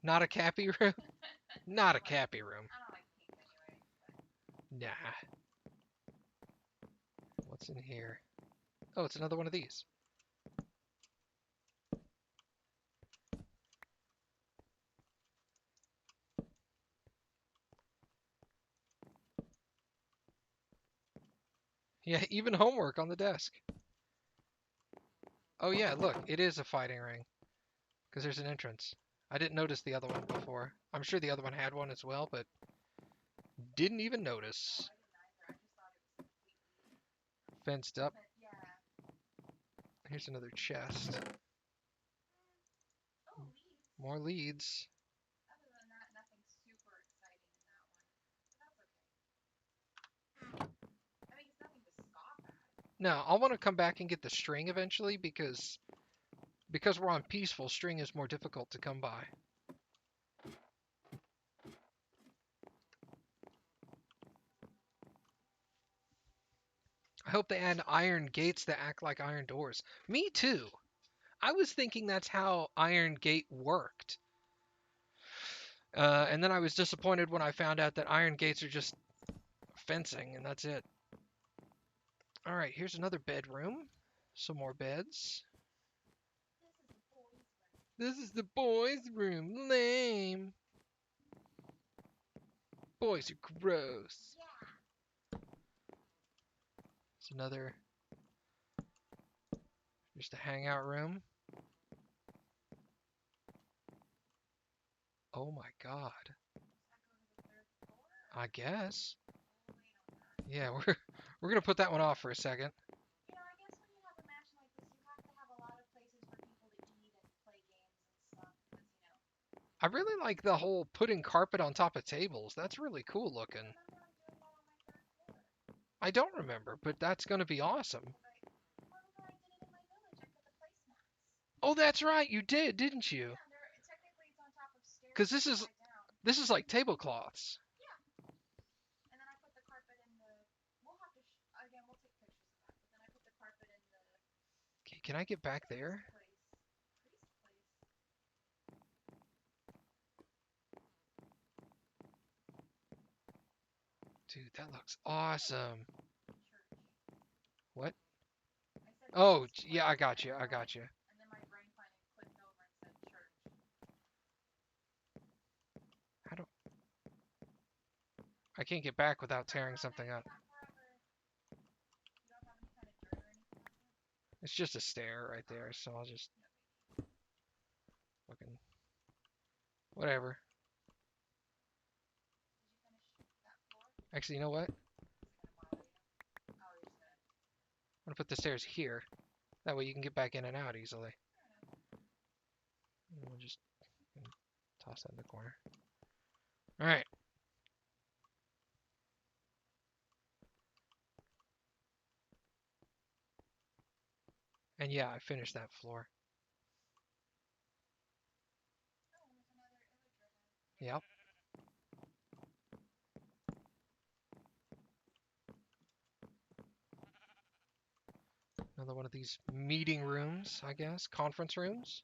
Speaker 1: Not a cappy room? Not a cappy room. Nah. What's in here? Oh, it's another one of these. Yeah, even homework on the desk. Oh yeah, look, it is a fighting ring. Because there's an entrance. I didn't notice the other one before. I'm sure the other one had one as well, but didn't even notice. Fenced up. Here's another chest. More leads. No, I'll want to come back and get the string eventually because we're on peaceful, string is more difficult to come by. I hope they add iron gates that act like iron doors. Me too. I was thinking that's how Iron Gate worked. And then I was disappointed when I found out that iron gates are just fencing, and that's it. All right, here's another bedroom. Some more beds. This is the boys' room. Lame. Boys are gross. It's another. Just a hangout room. Oh my god. I guess. Yeah, we're gonna put that one off for a second.
Speaker 2: You know, I guess when you have a mansion like this, you have to have a lot of places for people to eat and play games and stuff. Because, you know,
Speaker 1: I really like the whole putting carpet on top of tables. That's really cool looking.
Speaker 2: I remember I'm doing that on my third floor.
Speaker 1: I don't remember, but that's gonna be awesome.
Speaker 2: Remember I did it in my village. I put the placemats.
Speaker 1: Oh, that's right, you did, didn't you?
Speaker 2: Yeah, technically it's on top of stairs.
Speaker 1: Because this is like tablecloths.
Speaker 2: Yeah. And then I put the carpet in the. We'll have to. Again, we'll take pictures of that. But then I put the carpet in the.
Speaker 1: Okay, can I get back there?
Speaker 2: Priest place.
Speaker 1: Dude, that looks awesome.
Speaker 2: Church.
Speaker 1: What?
Speaker 2: I said
Speaker 1: Oh,
Speaker 2: priest
Speaker 1: yeah, I
Speaker 2: place,
Speaker 1: got
Speaker 2: and
Speaker 1: you.
Speaker 2: then
Speaker 1: I got you.
Speaker 2: And then my brain finally clicked over and said church.
Speaker 1: How do I can't get back without tearing something up.
Speaker 2: You don't have any kind of dirt or anything like that?
Speaker 1: It's just a stair right there, so I'll just fucking whatever.
Speaker 2: Did you finish that floor?
Speaker 1: Actually, you know what?
Speaker 2: Is it gonna bother you? Oh, you're just gonna.
Speaker 1: I'm gonna put the stairs here. That way you can get back in and out easily. And we'll just toss that in the corner. All right. And yeah, I finished that floor.
Speaker 2: Oh, there's another illager head.
Speaker 1: Yep. Another one of these meeting rooms, I guess. Conference rooms.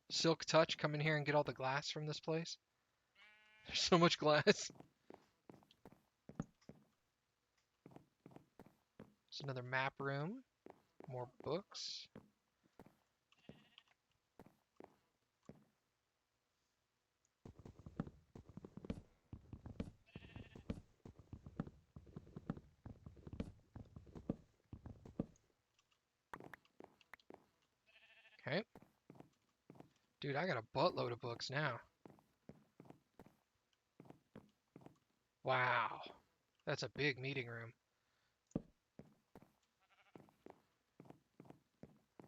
Speaker 1: Silk Touch, come in here and get all the glass from this place. There's so much glass. It's another map room. More books. Okay. Dude, I got a buttload of books now. Wow. That's a big meeting room.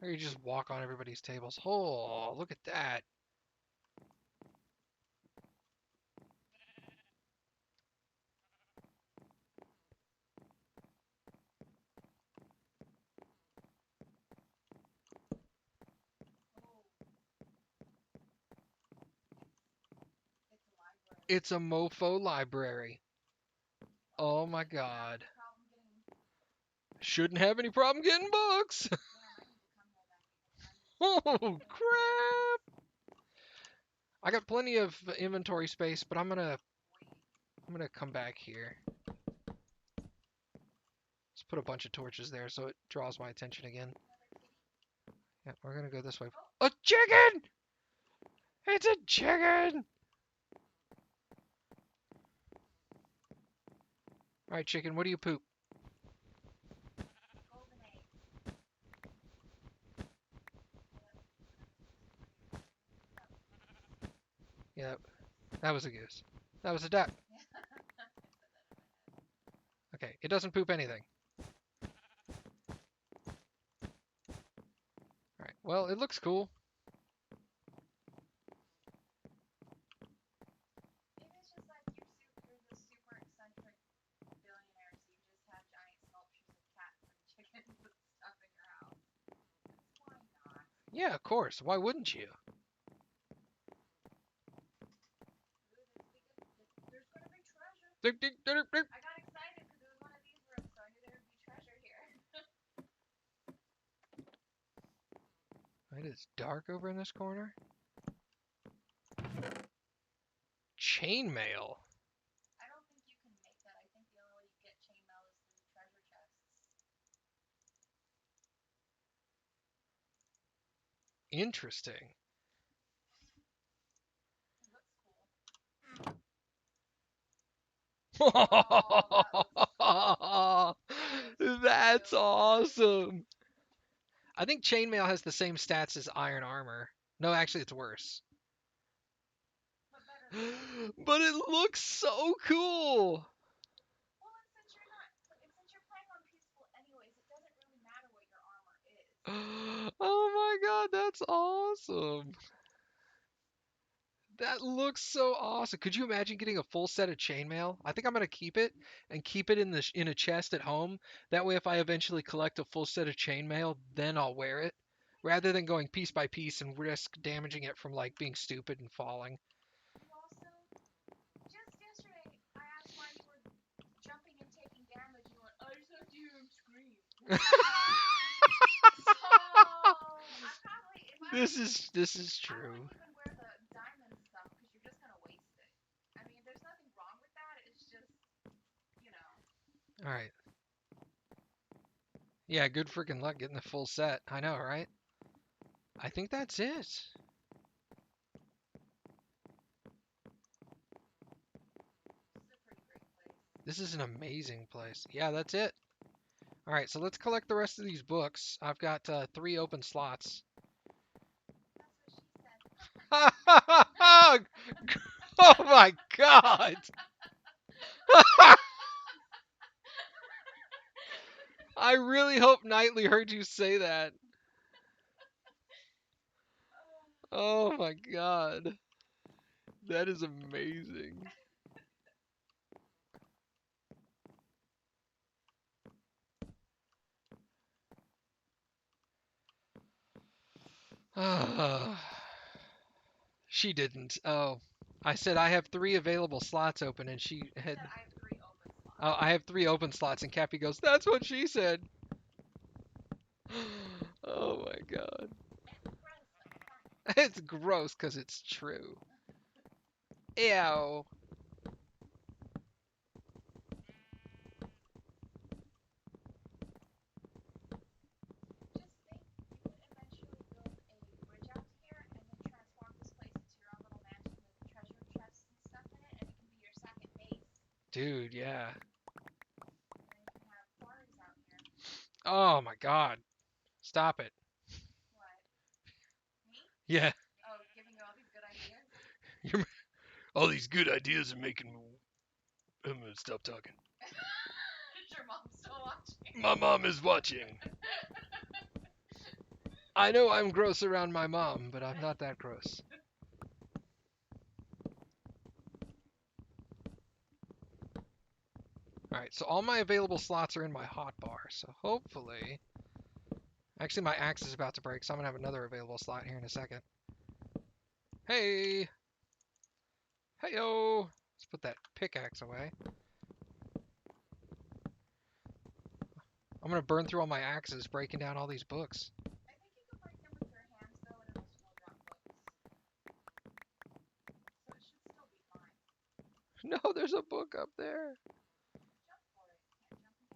Speaker 1: Or you just walk on everybody's tables. Oh, look at that.
Speaker 2: Oh, it's a library.
Speaker 1: It's a mofo library. Oh my god.
Speaker 2: Problem getting.
Speaker 1: Shouldn't have any problem getting books.
Speaker 2: Damn, I need to come here then because
Speaker 1: Oh crap. I got plenty of inventory space, but I'm gonna come back here. Let's put a bunch of torches there so it draws my attention again. Yeah, we're gonna go this way. A chicken! It's a chicken! Alright, chicken, what do you poop?
Speaker 2: golden egg.
Speaker 1: Yeah, that was a goose. That was a duck. Okay, it doesn't poop anything. Alright, well, it looks cool.
Speaker 2: Maybe it's just like you're the super eccentric billionaire, so you just have giant sculptures of cats and chickens and stuff in your house. Why not?
Speaker 1: Yeah, of course. Why wouldn't you?
Speaker 2: There's gonna be treasure.
Speaker 1: Alright,
Speaker 2: I got excited because it was one of these rooms, so I knew there would be treasure here.
Speaker 1: It is dark over in this corner. Chainmail.
Speaker 2: I don't think you can make that. I think the only way you get chainmail is through treasure chests.
Speaker 1: Interesting.
Speaker 2: It looks cool. Oh, that looks cool.
Speaker 1: That's
Speaker 2: Really
Speaker 1: awesome. I think chainmail has the same stats as iron armor. No, actually, it's worse.
Speaker 2: but better than nothing.
Speaker 1: But it looks so cool.
Speaker 2: Well, and since you're playing on peaceful anyways, it doesn't really matter what your armor is.
Speaker 1: Oh my god, that's awesome. That looks so awesome. Could you imagine getting a full set of chainmail? I think I'm gonna keep it and keep it in a chest at home. That way, if I eventually collect a full set of chainmail, then I'll wear it, rather than going piece by piece and risk damaging it from like being stupid and falling.
Speaker 2: You also, just yesterday, I asked why you were jumping and taking damage, and you went, I just have to hear him scream. So, I probably, if I was,
Speaker 1: This is
Speaker 2: I
Speaker 1: true.
Speaker 2: wouldn't even wear the diamond stuff because you're just gonna waste it. I mean, there's nothing wrong with that. It's just, you know,
Speaker 1: All right. Yeah, good freaking luck getting the full set. I know, right? I think that's it.
Speaker 2: this is a pretty great place.
Speaker 1: This is an amazing place. Yeah, that's it. All right, so let's collect the rest of these books. I've got 3 open slots.
Speaker 2: That's what she said.
Speaker 1: Oh my god! I really hope Knightley heard you say that. Oh my god. That is amazing. She didn't. Oh. I said I have 3 available slots open and she
Speaker 2: You
Speaker 1: had
Speaker 2: said I have 3 open slots.
Speaker 1: oh, I have 3 open slots and Cappy goes, "That's what she said." Oh my god.
Speaker 2: It's gross, but it's fun.
Speaker 1: It's gross cuz it's true. Ew.
Speaker 2: Just think, you could eventually build a bridge out to here and then transform this place into your own little mansion with treasure chests and stuff in it, and it can be your second base.
Speaker 1: Dude, yeah.
Speaker 2: And then you can have quarters out here.
Speaker 1: Oh my god. Stop it.
Speaker 2: What? Me?
Speaker 1: Yeah.
Speaker 2: Oh, giving you all these good ideas?
Speaker 1: All these good ideas are making. I'm gonna stop talking.
Speaker 2: Is your mom still watching?
Speaker 1: My mom is watching. I know I'm gross around my mom, but I'm not that gross. Alright, so all my available slots are in my hotbar, so hopefully. Actually, my axe is about to break, so I'm gonna have another available slot here in a second. Hey! Heyo! Let's put that pickaxe away. I'm gonna burn through all my axes breaking down all these books.
Speaker 2: I think you can break them with your hands though, and it'll slow down books. So it should still be fine.
Speaker 1: No, there's a book up there.
Speaker 2: Jump for it. Can't jump and get it.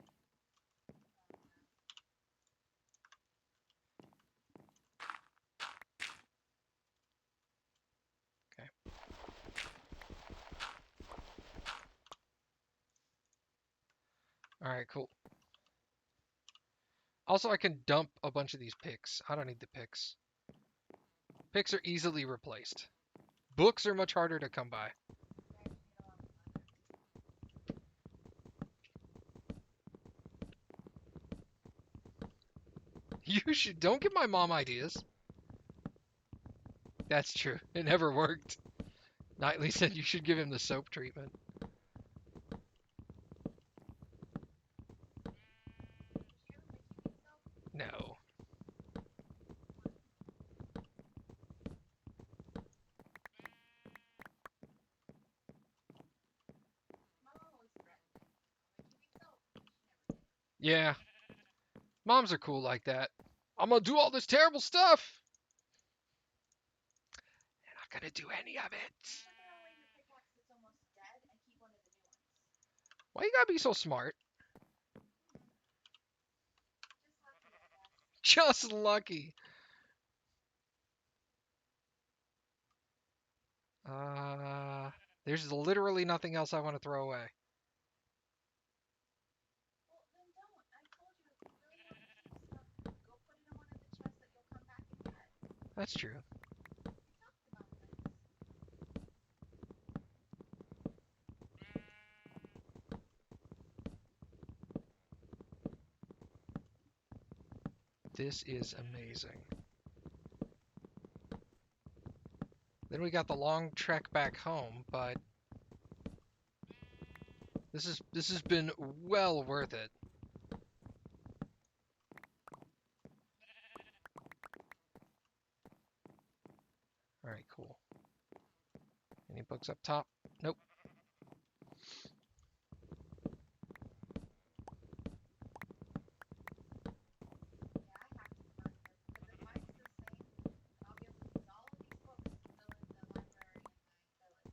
Speaker 1: Okay. Alright, cool. Also, I can dump a bunch of these picks. I don't need the picks. Picks are easily replaced. Books are much harder to come by. You should don't give my mom ideas. That's true. It never worked. Knightley said you should give him the soap treatment. No. Yeah. Moms are cool like that. I'm gonna do all this terrible stuff. not gonna do any of it.
Speaker 2: Never throw away your pickaxe that's almost dead and keep one of the new ones.
Speaker 1: Why you gotta be so smart?
Speaker 2: Just lucky, I guess.
Speaker 1: Just lucky. Uh, there's literally nothing else I want to throw away.
Speaker 2: Well, then don't. I told you if you really want to keep stuff, go put it in one of the chests that you'll come back and get.
Speaker 1: That's true.
Speaker 2: We talked about this.
Speaker 1: This is amazing. Then we got the long trek back home, but this has been well worth it. All right, cool. Any books up top? Nope.
Speaker 2: Yeah, I have to convert this because if mine's the same, then I'll be able to use all of these books to fill in the library in my village. It'll be fun.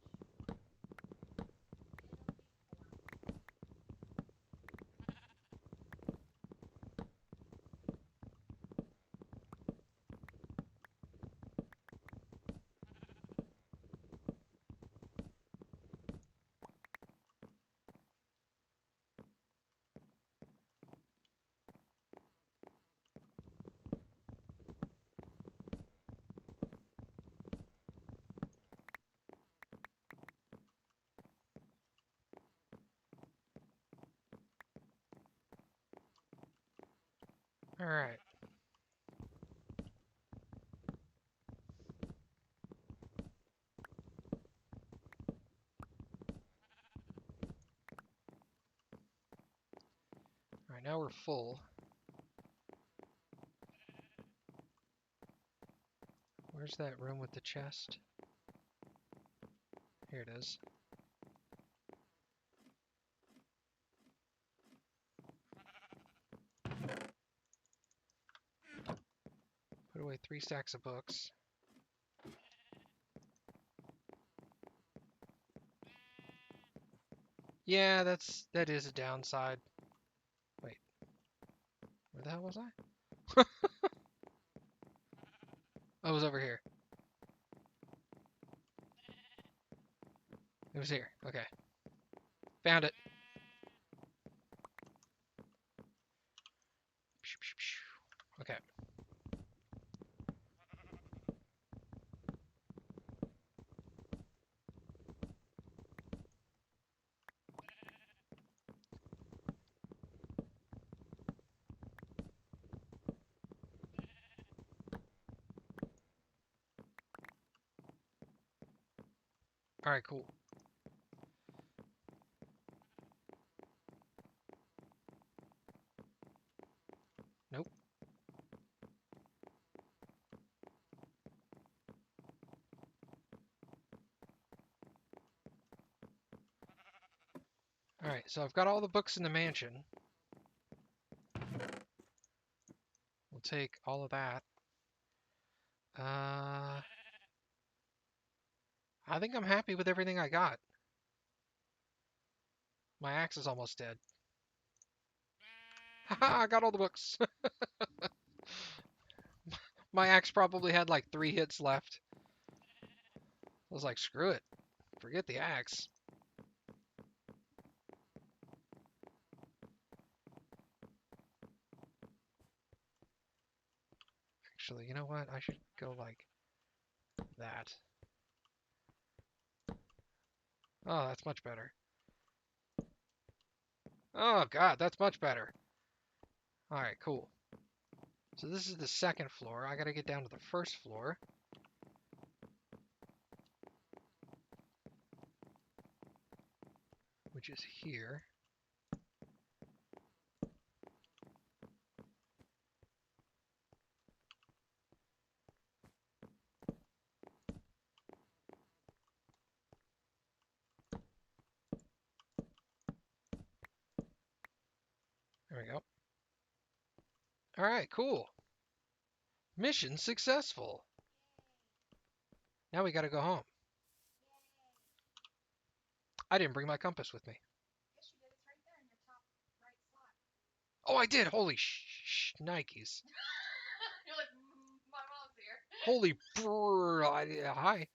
Speaker 1: All right. All right, now we're full. Where's that room with the chest? Here it is. Put away 3 stacks of books. Yeah, that is a downside. Wait. Where the hell was I? I was over here. It was here. Okay. Found it. Okay. All right, cool. Nope. All right, so I've got all the books in the mansion. We'll take all of that. I think I'm happy with everything I got. My axe is almost dead. Haha, I got all the books. My axe probably had like 3 hits left. I was like, screw it. Forget the axe. Actually, you know what? I should go like that. Oh, that's much better. Oh, God, that's much better. All right, cool. So this is the second floor. I gotta get down to the first floor, which is here. There we go. All right, cool. Mission successful. Now we gotta go home. I didn't bring my compass with me.
Speaker 2: Yes, you did. It's right there in your top right slot.
Speaker 1: Oh, I did. Holy Nikes.
Speaker 2: You're like, my mom's here.
Speaker 1: Holy hi.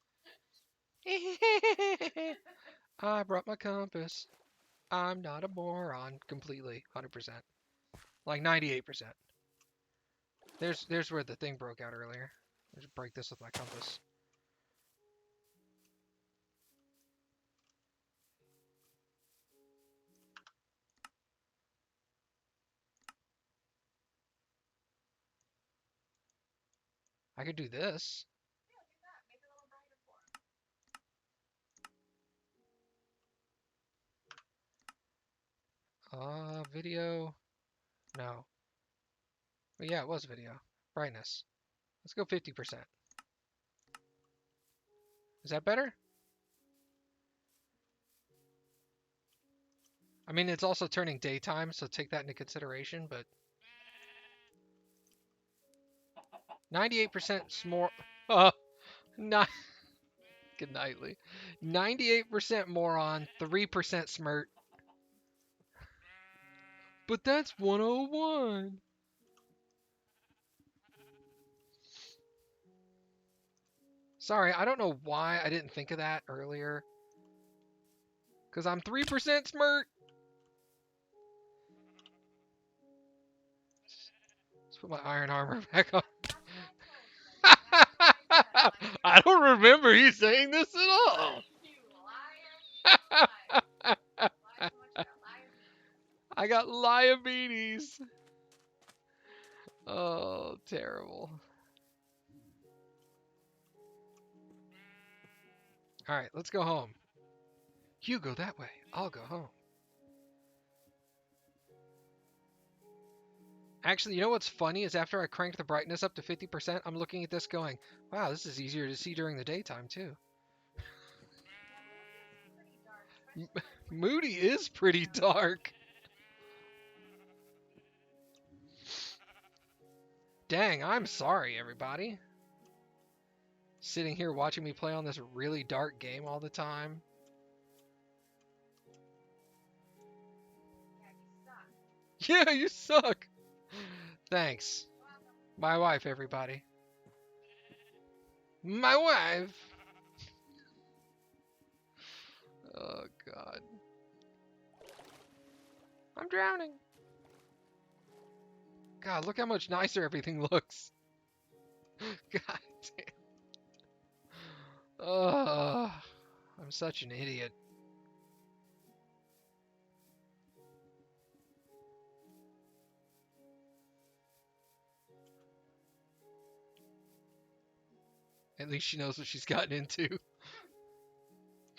Speaker 1: I brought my compass. I'm not a moron. Completely. 100%. Like 98%. There's where the thing broke out earlier. I'll just break this with my compass. I could do this.
Speaker 2: Yeah, do that. Make it a little brighter for him.
Speaker 1: Video. No. But yeah, it was video. Brightness. Let's go 50%. Is that better? I mean, it's also turning daytime, so take that into consideration, but 98% more. Not good nightly. 98% moron, 3% smirt. But that's 101. Sorry, I don't know why I didn't think of that earlier. Because I'm 3% smirt. Let's put my iron armor back on. I don't remember you saying this at all.
Speaker 2: You liar. Lie. Lie so much you got liar beans.
Speaker 1: I got diabetes. Oh, terrible. All right, let's go home. You go that way. I'll go home. Actually, you know what's funny is after I cranked the brightness up to 50%, I'm looking at this going, wow, this is easier to see during the daytime, too.
Speaker 2: Yeah,
Speaker 1: Moody is pretty dark. Dang, I'm sorry, everybody. Sitting here watching me play on this really dark game all the time.
Speaker 2: Yeah, you suck.
Speaker 1: Yeah, you suck. Thanks. My wife, everybody. My wife. Oh, God. I'm drowning. God, look how much nicer everything looks. God damn. Ugh. I'm such an idiot. At least she knows what she's gotten into.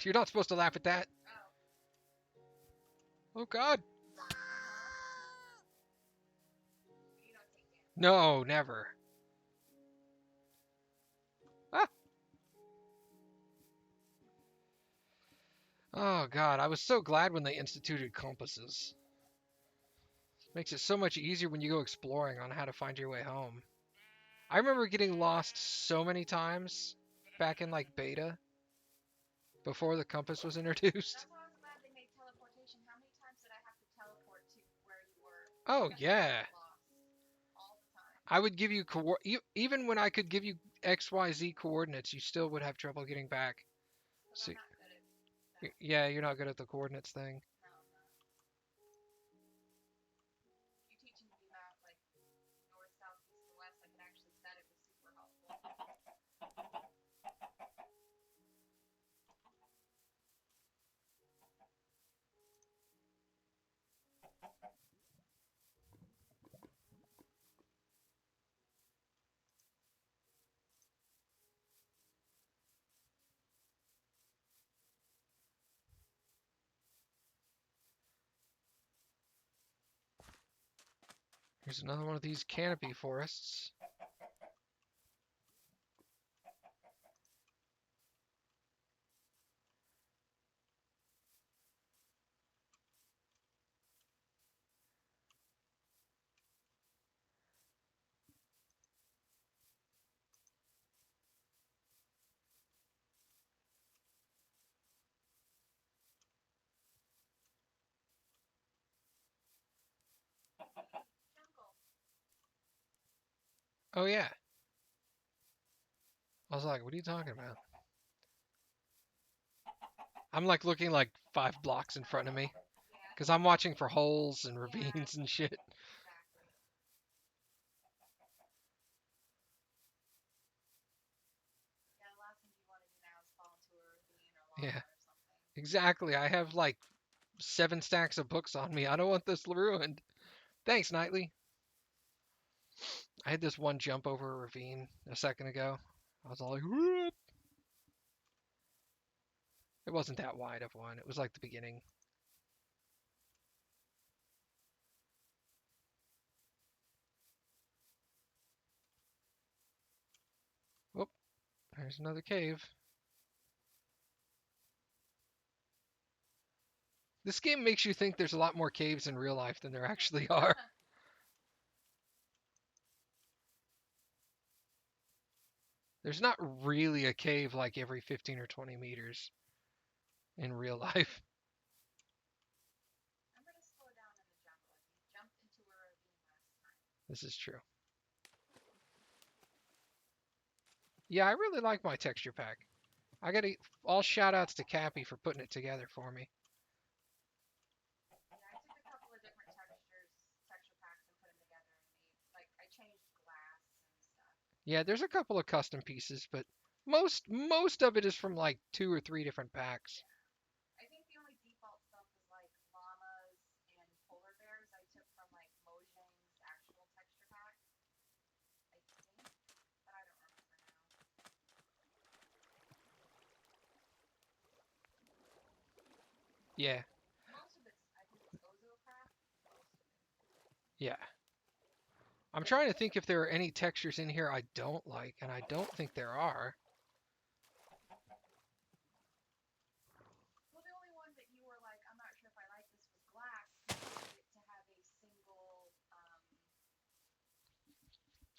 Speaker 1: You're not supposed to laugh at that. Oh, God.
Speaker 2: You don't take damage.
Speaker 1: No, never. Ah. Oh, God. I was so glad when they instituted compasses. Makes it so much easier when you go exploring on how to find your way home. I remember getting lost so many times back in like beta before the compass was introduced.
Speaker 2: That's why I was glad they made teleportation. How many times did I have to teleport to where you were?
Speaker 1: Oh
Speaker 2: Because I
Speaker 1: yeah.
Speaker 2: got lost all the time.
Speaker 1: I would give you even when I could give you XYZ coordinates, you still would have trouble getting back.
Speaker 2: Because
Speaker 1: So,
Speaker 2: I'm not good at that.
Speaker 1: yeah, you're not good at the coordinates thing.
Speaker 2: No, I'm not. You teaching me about like north, south, east, and west, I could actually set it was super helpful.
Speaker 1: Here's another one of these canopy forests. Oh yeah. I was like, what are you talking about? I'm like looking like 5 blocks in front of me
Speaker 2: Yeah,
Speaker 1: because I'm watching for holes and
Speaker 2: yeah,
Speaker 1: ravines and shit.
Speaker 2: exactly. Yeah, the last thing you want to do now is fall into a ravine or
Speaker 1: Yeah,
Speaker 2: lava or something.
Speaker 1: exactly. I have like 7 stacks of books on me. I don't want this ruined. Thanks, Knightley. I had this one jump over a ravine a second ago. I was all like, whoop. It wasn't that wide of one. It was like the beginning. Whoop, there's another cave. This game makes you think there's a lot more caves in real life than there actually are. There's not really a cave like every 15 or 20 meters in real life.
Speaker 2: Remember to slow down in the jungle. You jumped into a ravine last time.
Speaker 1: This is true. Yeah, I really like my texture pack. I gotta all shout outs to Cappy for putting it together for me.
Speaker 2: Yeah, I took a couple of different texture packs, and put them together and made, like, I changed glass and stuff.
Speaker 1: Yeah, there's a couple of custom pieces, but most of it is from like 2 or 3 different packs.
Speaker 2: Yeah. I think the only default stuff is like llamas and polar bears I took from like Mojang's actual texture pack, I think, but I don't remember now.
Speaker 1: Yeah,
Speaker 2: Most of it's, I think it's OzoCraft, most of it.
Speaker 1: yeah. I'm trying to think if there are any textures in here I don't like, and I don't think there are.
Speaker 2: Well, the only one that you were like, I'm not sure if I like this was glass, because you wanted it to have a single,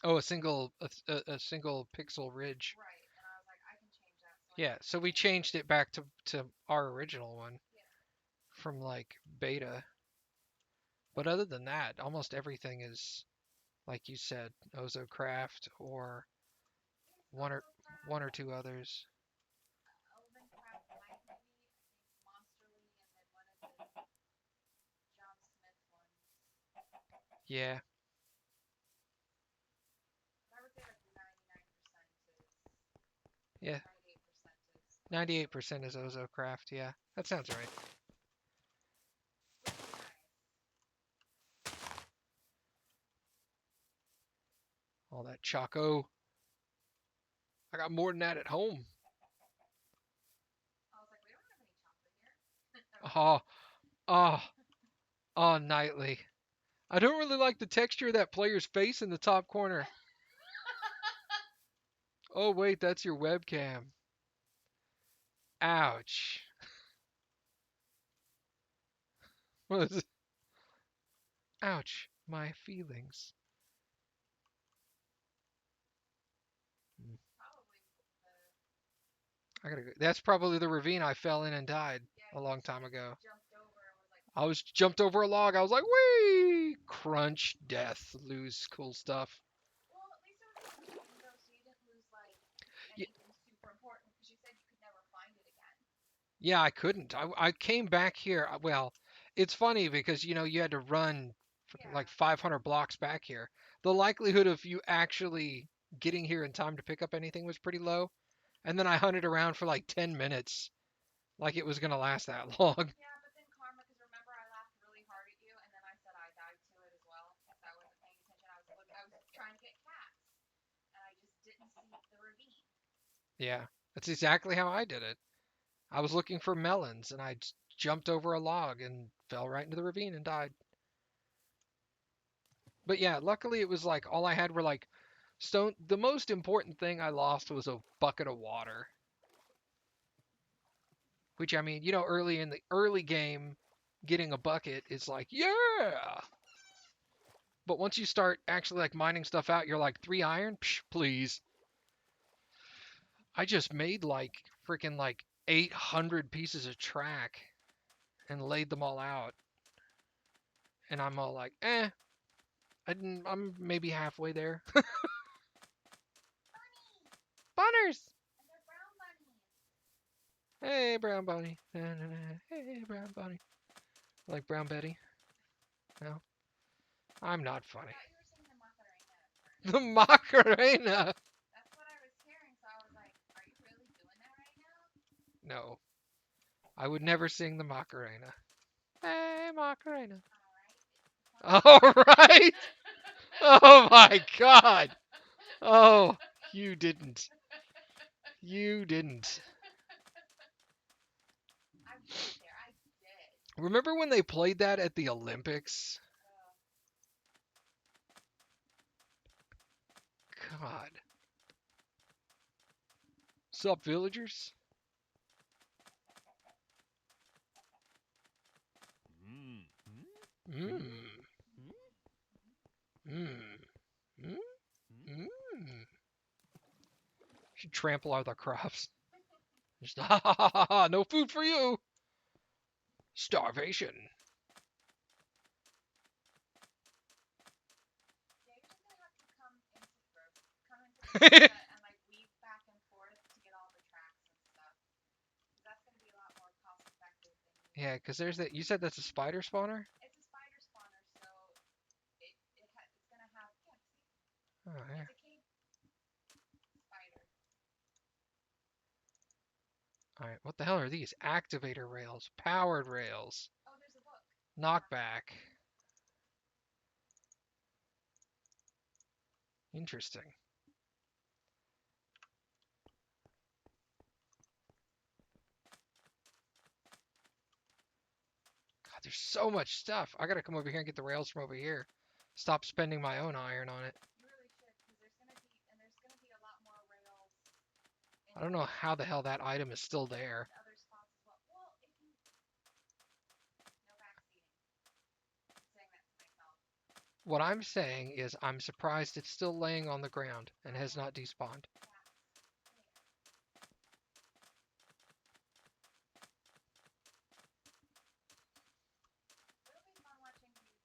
Speaker 1: Oh, a single pixel ridge.
Speaker 2: right, and I was like, I can change that, so I
Speaker 1: Yeah,
Speaker 2: did
Speaker 1: so we
Speaker 2: change
Speaker 1: changed
Speaker 2: it.
Speaker 1: it back to our original one
Speaker 2: Yeah.
Speaker 1: from like beta. But other than that, almost everything is like you said, OzoCraft or
Speaker 2: I think it's
Speaker 1: one or
Speaker 2: OzoCraft,
Speaker 1: one or two others.
Speaker 2: Elvencraft Night maybe, I think Monsterly, and then one of the John Smith ones.
Speaker 1: Yeah,
Speaker 2: But I would say like 99% is,
Speaker 1: yeah.
Speaker 2: 98% is Ozo,
Speaker 1: 98% is OzoCraft. Yeah, that sounds right.
Speaker 2: which is nice.
Speaker 1: All that Choco. I got more than that at home.
Speaker 2: I was like, we don't have any chocolate here.
Speaker 1: Oh, oh, oh, Nightly. I don't really like the texture of that player's face in the top corner. Oh, wait, that's your webcam. Ouch. What is it? Ouch. My feelings. Hmm.
Speaker 2: Probably the,
Speaker 1: I gotta go. That's probably the ravine I fell in and died
Speaker 2: yeah,
Speaker 1: a
Speaker 2: you
Speaker 1: long time ago.
Speaker 2: jumped over and was like,
Speaker 1: I was jumped over a log. I was like, whee! Crunch, death, lose cool stuff.
Speaker 2: well, at least it was a ravine though, so you didn't lose like
Speaker 1: Y-
Speaker 2: anything super important, because you said you could never find it again.
Speaker 1: Yeah, I couldn't. I came back here. Well, it's funny because you had to run
Speaker 2: Yeah,
Speaker 1: like 500 blocks back here. The likelihood of you actually getting here in time to pick up anything was pretty low. And then I hunted around for like 10 minutes, like it was gonna last that long.
Speaker 2: yeah, but then karma, because remember I laughed really hard at you, and then I said I died to it as well because I wasn't paying attention. I was trying to get cats, and I just didn't see the ravine.
Speaker 1: Yeah, that's exactly how I did it. I was looking for melons and I jumped over a log and fell right into the ravine and died. But yeah, luckily it was like all I had were like stone. The most important thing I lost was a bucket of water, which I mean, early in the early game, getting a bucket is like, yeah. But once you start actually like mining stuff out, you're like 3 iron, psh, please. I just made like freaking like 800 pieces of track and laid them all out, and I'm all like, I'm maybe halfway there. Spawners!
Speaker 2: And they're brown bunnies.
Speaker 1: Hey, brown bunny. Hey, brown bunny. Like Brown Betty? No? I'm not
Speaker 2: I
Speaker 1: funny.
Speaker 2: thought you were singing the Macarena at first.
Speaker 1: The Macarena!
Speaker 2: That's what I was hearing, so I was like, are you really doing that right now?
Speaker 1: No. I would never sing the Macarena. Hey, Macarena.
Speaker 2: All
Speaker 1: All right. Oh my God. Oh, you didn't. You didn't.
Speaker 2: I went there. I did.
Speaker 1: Remember when they played that at the Olympics? God. Sup, villagers? Mmm. Mmm. Mmm. Mmm. Should trample all the crops. Just, ha ha ha ha ha, no food for you. Starvation.
Speaker 2: Yeah, you're just gonna have to come into the area and like weave back and forth to get all the tracks and stuff. 'Cause that's gonna be a lot more cost effective than you.
Speaker 1: Yeah, because there's that. You said that's a spider spawner?
Speaker 2: It's a spider spawner, so it's gonna have
Speaker 1: Oh, yeah.
Speaker 2: it's a cave spider.
Speaker 1: Alright, what the hell are these? Activator rails. Powered rails.
Speaker 2: Oh, there's a book.
Speaker 1: Knockback. Interesting. God, there's so much stuff. I gotta come over here and get the rails from over here. Stop spending my own iron on it.
Speaker 2: You really should, because there's gonna be a lot more rails in
Speaker 1: I don't know how the hell that item is still there.
Speaker 2: other spots as well. Well, if you no backseating. I'm saying that to myself.
Speaker 1: What I'm saying is I'm surprised it's still laying on the ground and has not despawned.
Speaker 2: It'll be fun watching you do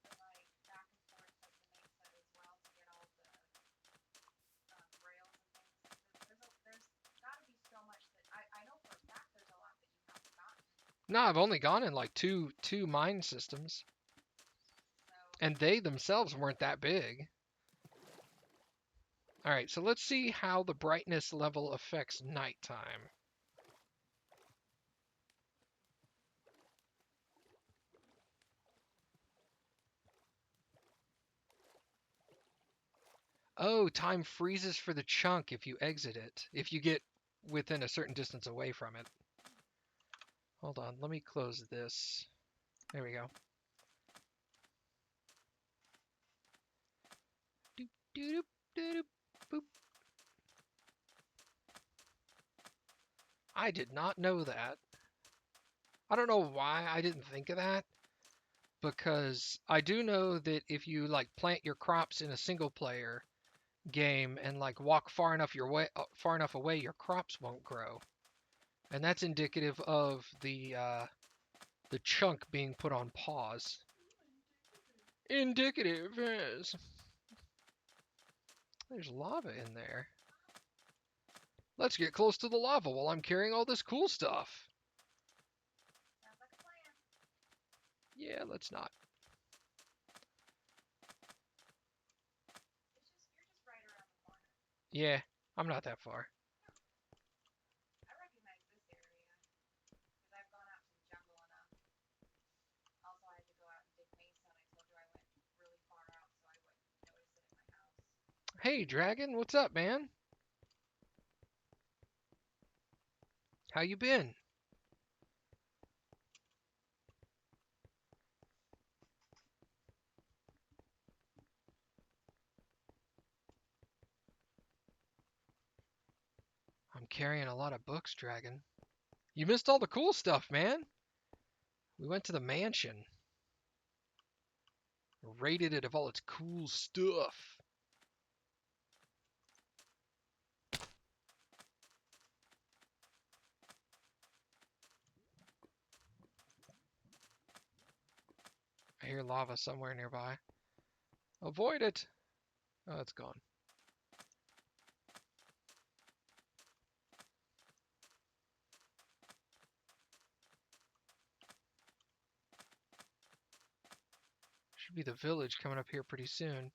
Speaker 2: the like back and forth like the mesa as well to get all the rails and things. There's gotta be so much that I know for a fact there's a lot that you haven't gotten.
Speaker 1: No, I've only gone in like two mine systems.
Speaker 2: So
Speaker 1: And they themselves weren't that big. Alright, so let's see how the brightness level affects nighttime. Oh, time freezes for the chunk if you exit it. If you get within a certain distance away from it. Hold on, let me close this. There we go. Doop, doop, doop, boop. I did not know that. I don't know why I didn't think of that. Because I do know that if you like plant your crops in a single player game and like walk far enough away, your crops won't grow. And that's indicative of the chunk being put on pause. Indicative, yes. There's lava in there. Let's get close to the lava while I'm carrying all this cool stuff.
Speaker 2: sounds like a plan.
Speaker 1: Yeah, let's not.
Speaker 2: You're just right around the corner.
Speaker 1: Yeah, I'm not that far.
Speaker 2: I recognize this area because I've gone out to the jungle enough. Also, I had to go out and dig mesa, and I told you I went really far out so I wouldn't notice it in my house.
Speaker 1: Hey, Dragon, what's up, man? How you been? I'm carrying a lot of books, Dragon. You missed all the cool stuff, man. We went to the mansion. Raided it of all its cool stuff. I hear lava somewhere nearby. Avoid it. Oh, it's gone. Should be the village coming up here pretty soon.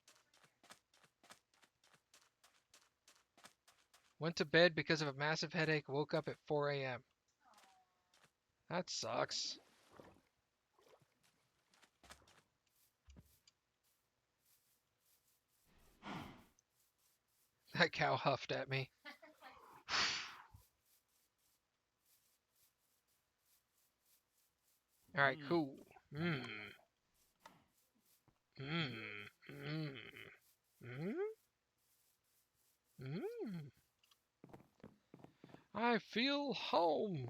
Speaker 1: Went to bed because of a massive headache, woke up at 4 a.m. That sucks. That cow huffed at me. Alright, cool. Mmm. Mmm. Mmm. Mmm. Mmm. I feel home.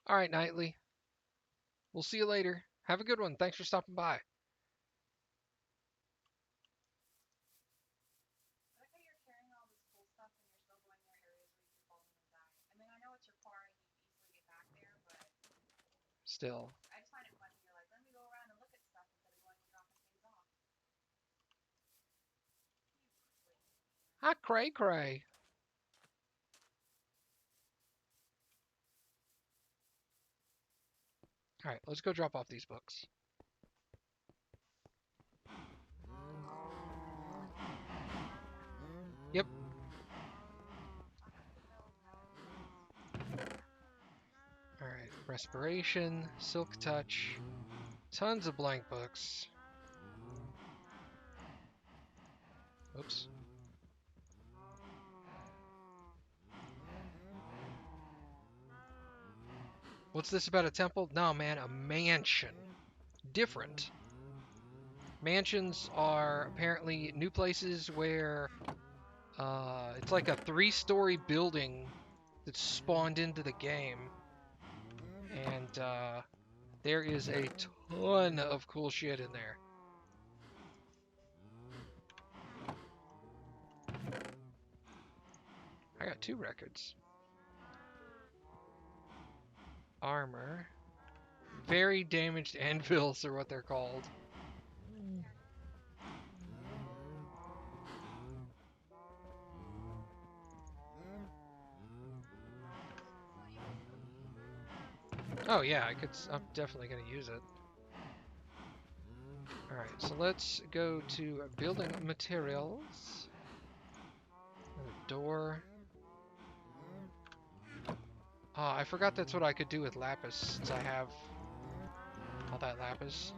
Speaker 1: Alright, Knightley. We'll see you later. Have a good one. Thanks for stopping by.
Speaker 2: I like how you're carrying all this cool stuff and you're still going near areas where you could fall in and die. I mean, I know it's your car and you can easily get back there, but
Speaker 1: Still.
Speaker 2: I just find it funny. You're like, let me go around and look at stuff instead of going and dropping things off. You crazy.
Speaker 1: Ah, cray cray. Alright, let's go drop off these books. Yep. Alright, respiration, silk touch, tons of blank books. Oops. What's this about a temple? No, man, a mansion. Different. Mansions are apparently new places where it's like a 3-story building that's spawned into the game. And there is a ton of cool shit in there. I got 2 records. Armor. Very damaged anvils are what they're called. Oh yeah, I'm definitely gonna use it. Alright, so let's go to building materials. Another door. I forgot that's what I could do with lapis, since I have all that lapis.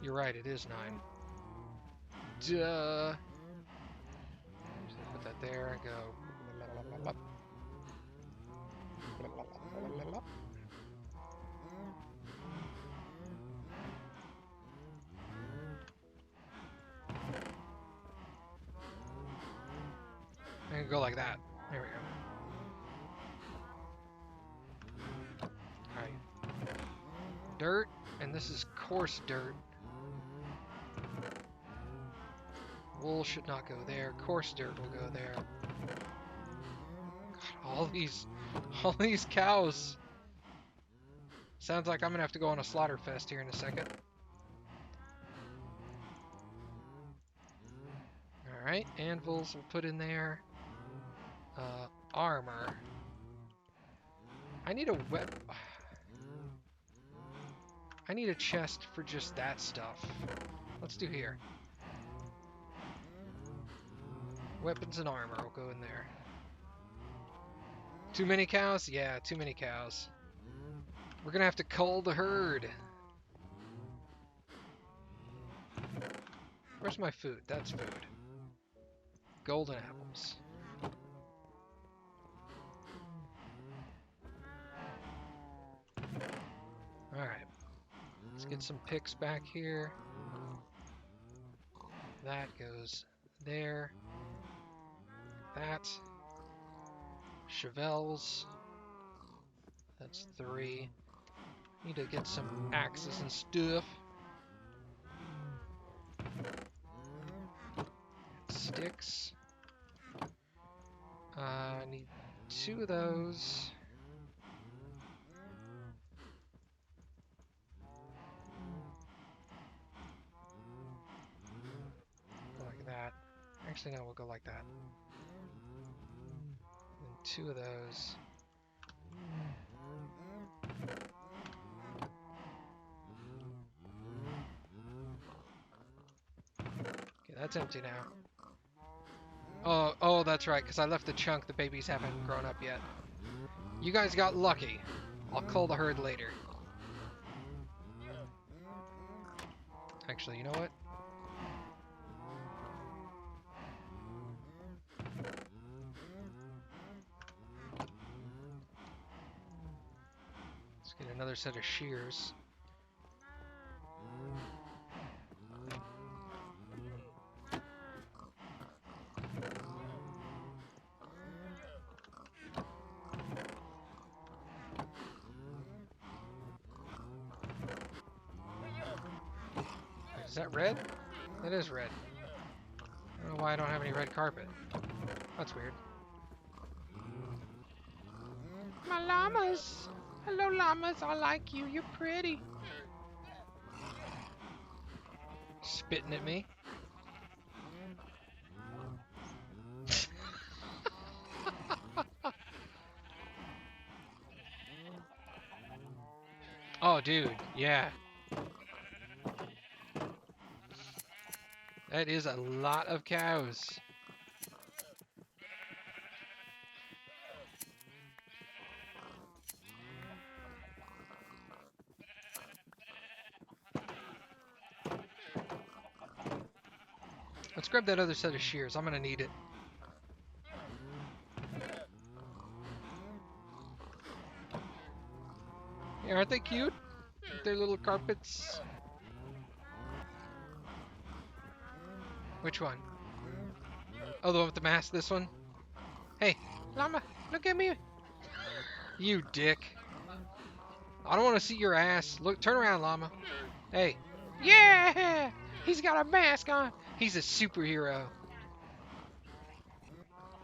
Speaker 1: You're right, it is 9. Duh! So put that there and go. And go like that. There we go. Alright. Dirt, and this is coarse dirt. Wool should not go there. Coarse dirt will go there. God, all these cows. Sounds like I'm gonna have to go on a slaughter fest here in a second. Alright, anvils we'll put in there. Armor. I need a I need a chest for just that stuff. Let's do here. Weapons and armor will go in there. Too many cows? Yeah, too many cows. We're gonna have to cull the herd. Where's my food? That's food. Golden apples. Alright. Let's get some picks back here. That goes there. That. Chevelles. That's 3. Need to get some axes and stuff. Sticks. I need 2 of those. Actually, no, we'll go like that. And 2 of those. Okay, that's empty now. Oh, that's right, because I left the chunk. The babies haven't grown up yet. You guys got lucky. I'll cull the herd later. Actually, you know what? Let's get another set of shears. Wait, is that red? That is red. I don't know why I don't have any red carpet. That's weird. My llamas! Hello, llamas. I like you. You're pretty. Spitting at me. Oh, dude. Yeah. That is a lot of cows. Let's grab that other set of shears. I'm gonna need it. Yeah, aren't they cute? With their little carpets. Which one? Oh, the one with the mask, this one? Hey, llama, look at me. You dick. I don't want to see your ass. Look, turn around, llama. Hey. Yeah! He's got a mask on. He's a superhero.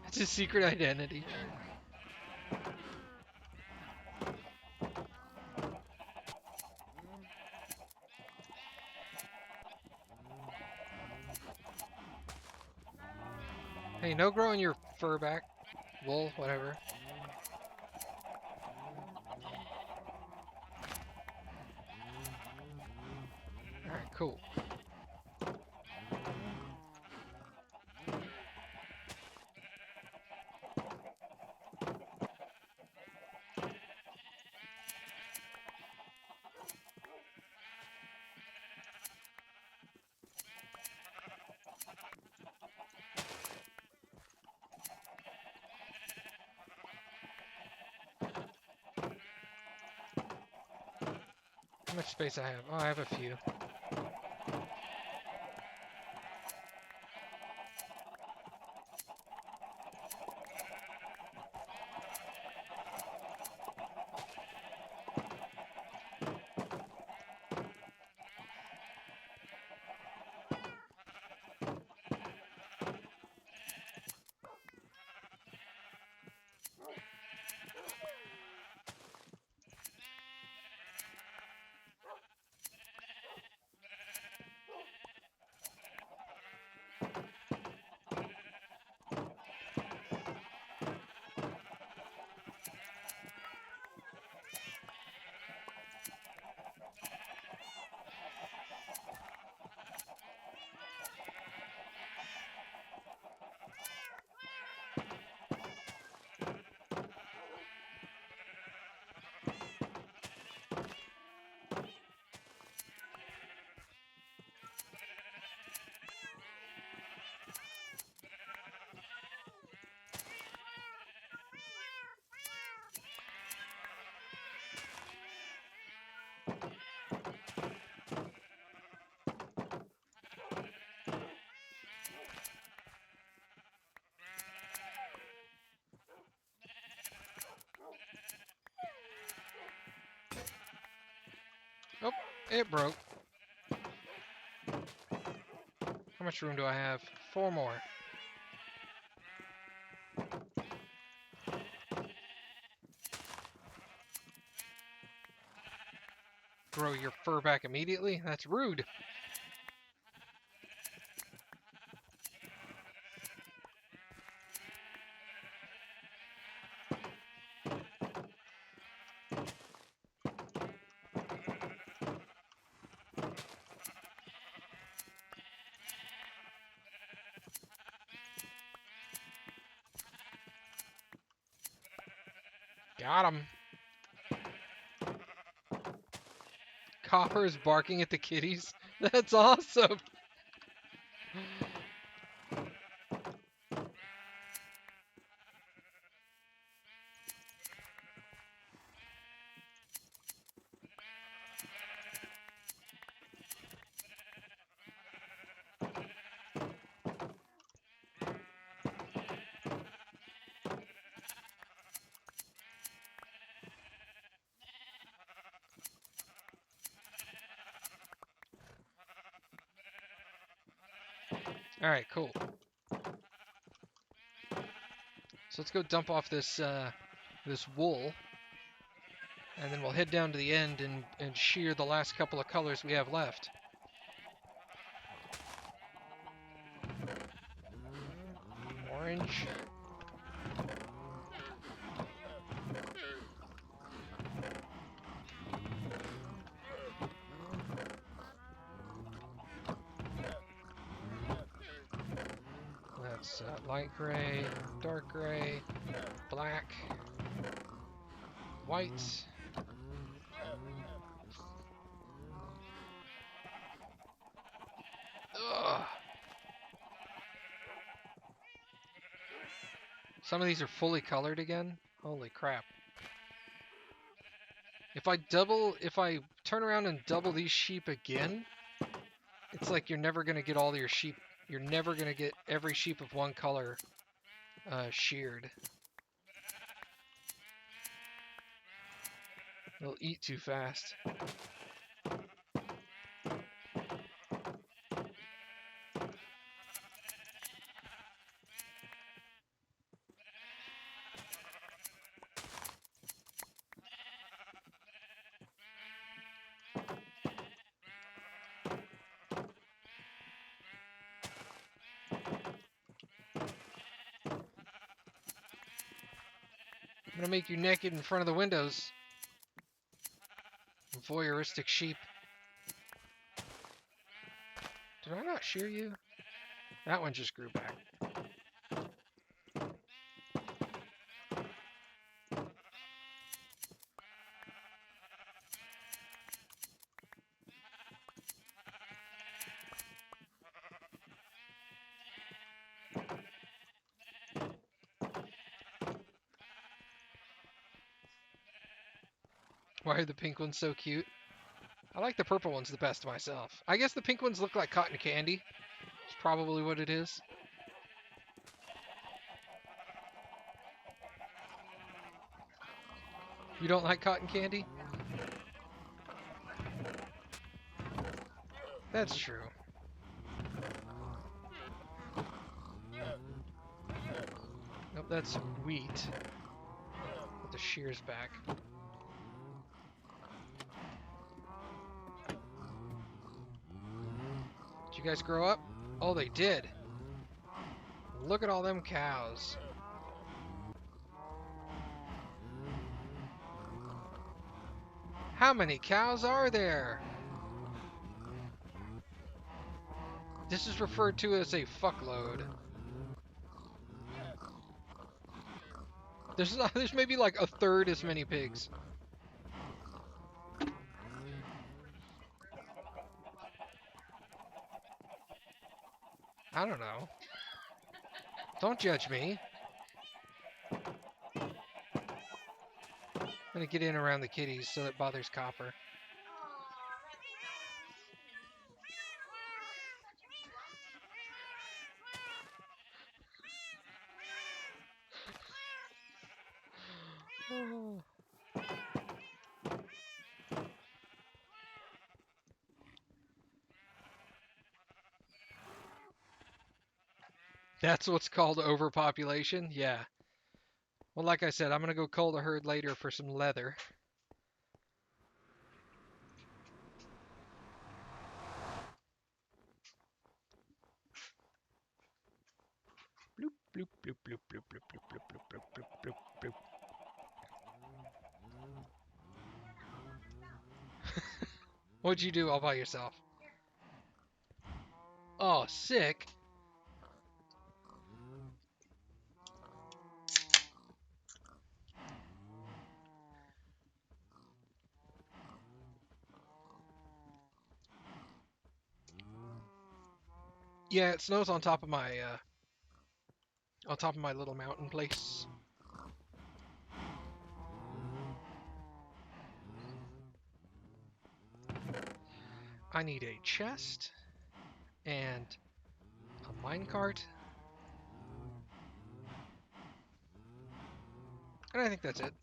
Speaker 1: That's his secret identity. Hey, no growing your fur back. Wool, whatever. Alright, cool. How much space I have? Oh, I have a few. Oh, it broke. How much room do I have? 4 more. Grow your fur back immediately? That's rude. Got him. Copper is barking at the kitties. That's awesome. All right, cool. So let's go dump off this wool, and then we'll head down to the end and shear the last couple of colors we have left. Orange. That's light gray, dark gray, black, white. Ugh. Some of these are fully colored again. Holy crap. If I turn around and double these sheep again, it's like you're never going to get all your sheep, you're never going to get every sheep of one color sheared. They'll eat too fast. I'm gonna make you naked in front of the windows. Voyeuristic sheep. Did I not shear you? That one just grew back. Why are the pink ones so cute? I like the purple ones the best myself. I guess the pink ones look like cotton candy. It's probably what it is. You don't like cotton candy? That's true. Nope, that's wheat. With the shears back. Did you guys grow up? Oh, they did. Look at all them cows. How many cows are there? This is referred to as a fuckload. There's maybe like a third as many pigs. I don't know. Don't judge me. I'm gonna get in around the kitties so it bothers Copper. That's what's called overpopulation? Yeah. Well, like I said, I'm gonna go cull the herd later for some leather. Bloop, bloop, bloop, bloop, bloop, bloop, bloop, bloop, bloop, bloop, bloop, bloop. What'd you do all by yourself? Oh, sick. Yeah, it snows on top of my little mountain place. I need a chest and a minecart, and I think that's it.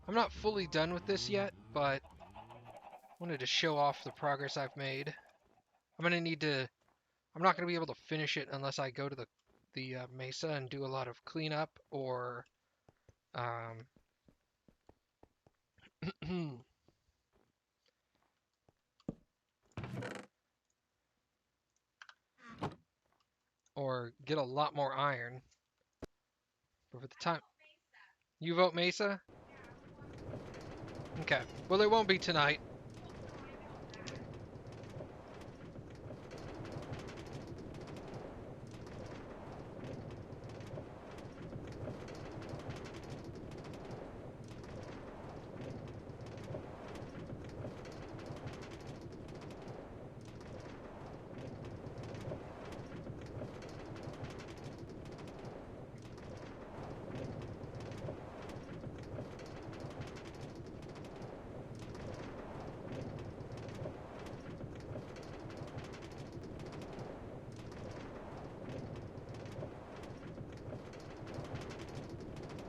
Speaker 1: I'm not fully done with this yet, but wanted to show off the progress I've made. I'm gonna need to. I'm not gonna be able to finish it unless I go to the mesa and do a lot of cleanup or um, or get a lot more iron. But for the time, you vote Mesa? Okay. Well, it won't be tonight.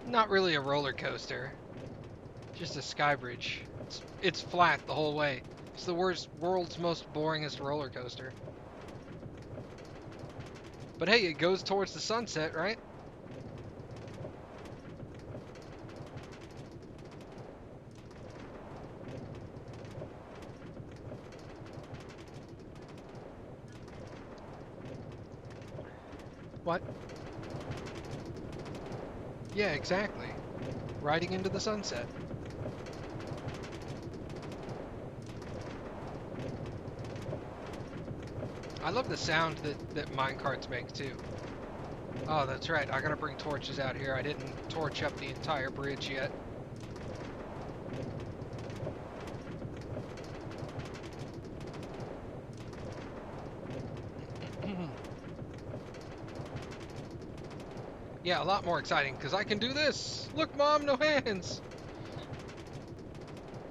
Speaker 1: Not really a roller coaster, just a sky bridge. It's flat the whole way. It's the world's most boringest roller coaster. But hey, it goes towards the sunset, right? What? Yeah, exactly. Riding into the sunset. I love the sound that minecarts make too. Oh, that's right. I gotta bring torches out here. I didn't torch up the entire bridge yet. Yeah, a lot more exciting because I can do this. Look, Mom, no hands.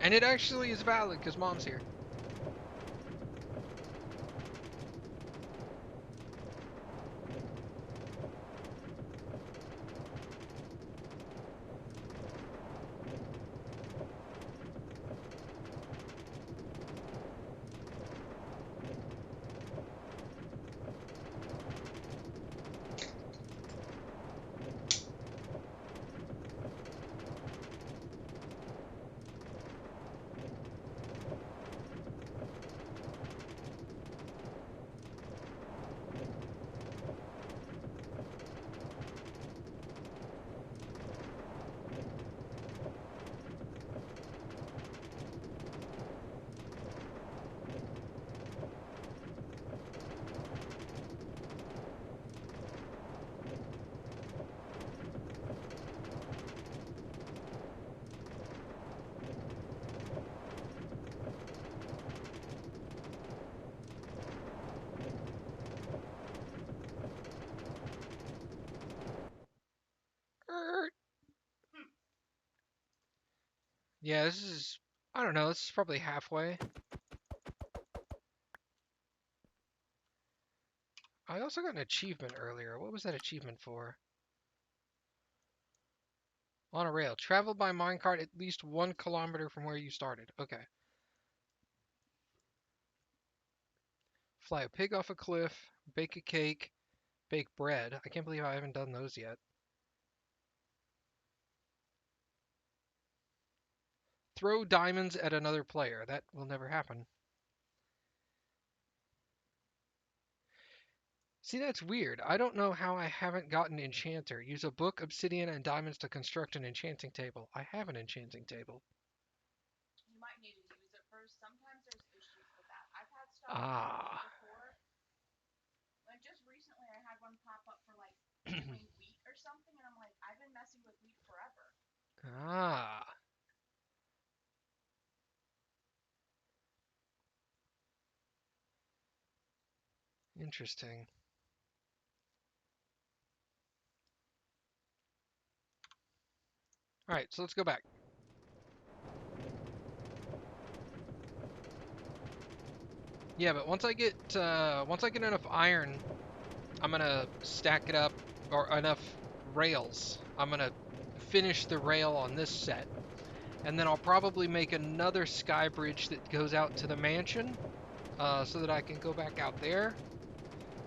Speaker 1: And it actually is valid because Mom's here. Yeah, this is. I don't know. This is probably halfway. I also got an achievement earlier. What was that achievement for? On a rail. Travel by minecart at least 1 kilometer from where you started. Okay. Fly a pig off a cliff. Bake a cake. Bake bread. I can't believe I haven't done those yet. Throw diamonds at another player. That will never happen. See, that's weird. I don't know how I haven't gotten enchanter. Use a book, obsidian, and diamonds to construct an enchanting table. I have an enchanting table.
Speaker 2: You might need to use it first. Sometimes there's issues with that. I've had stuff pop up
Speaker 1: Ah.
Speaker 2: before. Like just recently, I had one pop up for like between week or something,
Speaker 1: Ah, interesting. All right, so let's go back. Yeah, but once I get enough iron, I'm gonna stack it up, or enough rails. I'm gonna finish the rail on this set, and then I'll probably make another sky bridge that goes out to the mansion, so that I can go back out there.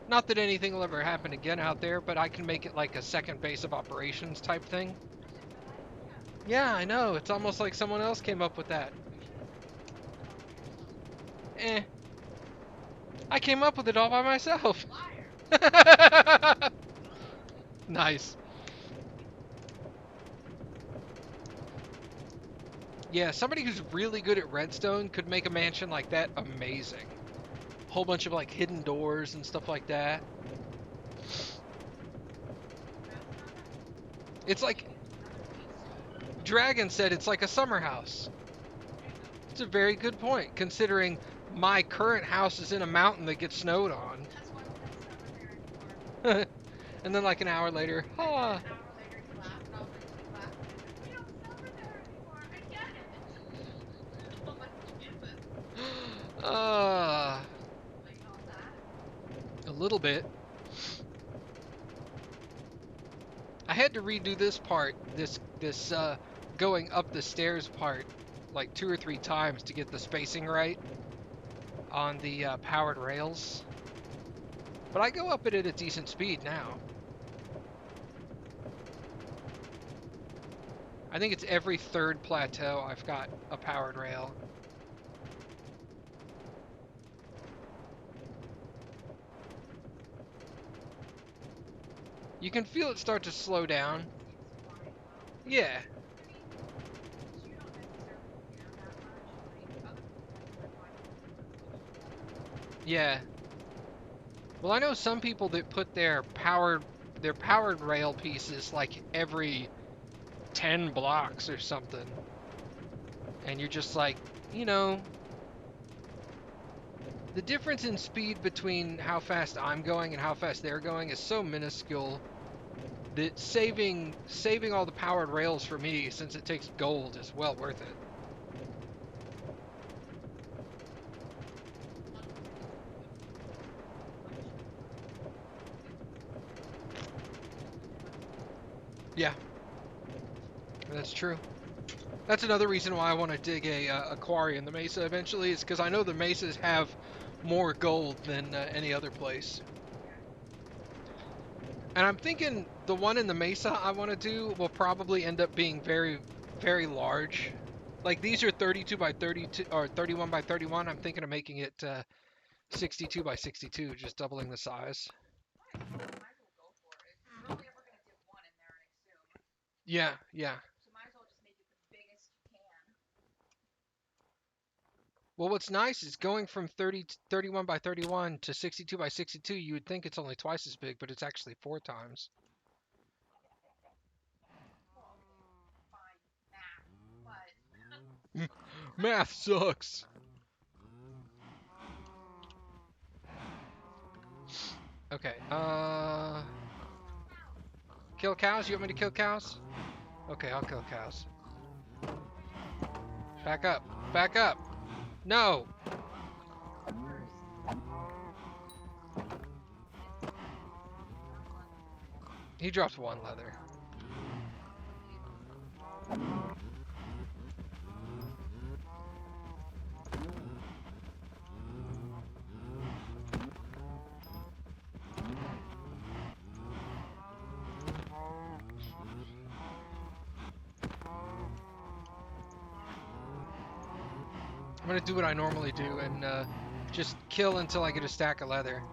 Speaker 1: Not that anything will ever happen again out there, but I can make it like a second base of operations type thing.
Speaker 2: That's a good idea.
Speaker 1: Yeah, I know. It's almost like someone else came up with that.
Speaker 2: You should have said you came up with it all by yourself.
Speaker 1: Eh, I came up with it all by myself.
Speaker 2: Liar.
Speaker 1: Nice. Yeah, somebody who's really good at redstone could make a mansion like that amazing. Whole bunch of like hidden doors and stuff like that. It's like Dragon said, it's like a summer house. It's a very good point, considering my current house is in a mountain that gets snowed on.
Speaker 2: That's why we don't summer there anymore.
Speaker 1: And then like an hour later,
Speaker 2: And then
Speaker 1: ah,
Speaker 2: an hour later you laugh, and I was like, what are you laughing at? We don't summer there anymore. I get it. I'm like, Jesus.
Speaker 1: ah,
Speaker 2: Like all that.
Speaker 1: a little bit. I had to redo this part, this going up the stairs part, like 2 or 3 times to get the spacing right on the powered rails. But I go up it at a decent speed now. I think it's every third plateau I've got a powered rail. You can feel it start to slow down.
Speaker 2: It's fine though.
Speaker 1: Yeah,
Speaker 2: I mean, you don't necessarily care that much. Like other people like their bodies
Speaker 1: yeah. Well, I know some people that put their powered rail pieces like every 10 blocks or something. And you're just like, you know, the difference in speed between how fast I'm going and how fast they're going is so minuscule that saving all the powered rails for me, since it takes gold, is well worth it. Yeah, that's true. That's another reason why I want to dig a quarry in the mesa eventually, is because I know the mesas have more gold than any other place. And I'm thinking the one in the mesa I want to do will probably end up being very, very large. Like these are 32 by 32 or 31 by 31. I'm thinking of making it 62 by 62, just doubling the size.
Speaker 2: Might as well go for it. You're only ever gonna dip one in there, I assume.
Speaker 1: Yeah, yeah.
Speaker 2: So might as well just make it the biggest you can.
Speaker 1: Well, what's nice is going from 31 by 31 to 62 by 62, you would think it's only twice as big, but it's actually 4 times.
Speaker 2: Well, fine math, but
Speaker 1: Math sucks. Okay, kill cows? You want me to kill cows? Okay, I'll kill cows. Back up. Back up. No. He dropped one leather. I'm gonna do what I normally do and just kill until I get a stack of leather.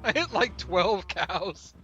Speaker 1: I hit like 12 cows.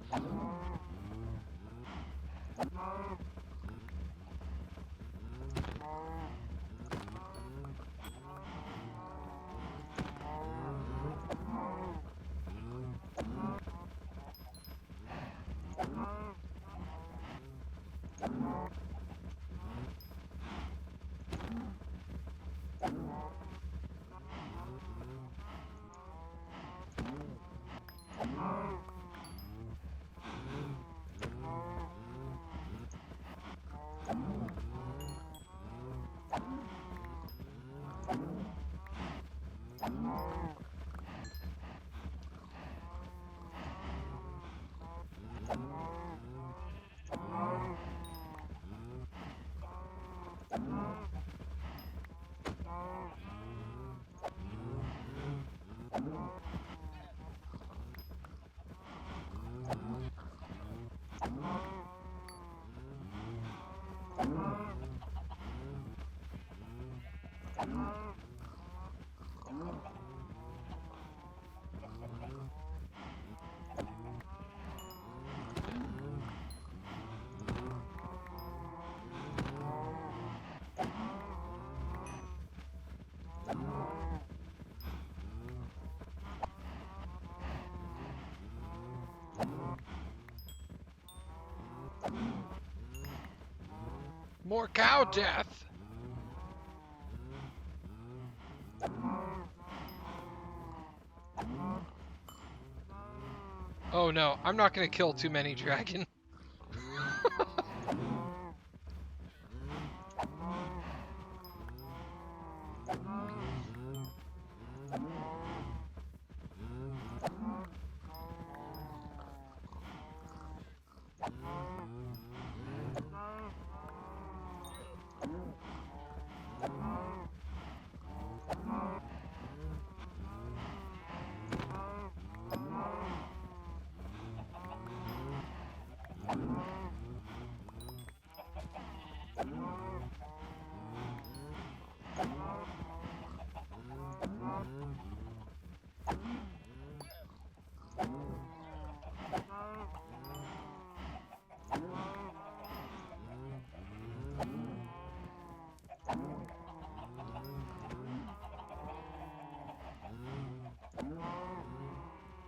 Speaker 1: More cow death. Oh no, I'm not gonna kill too many dragon.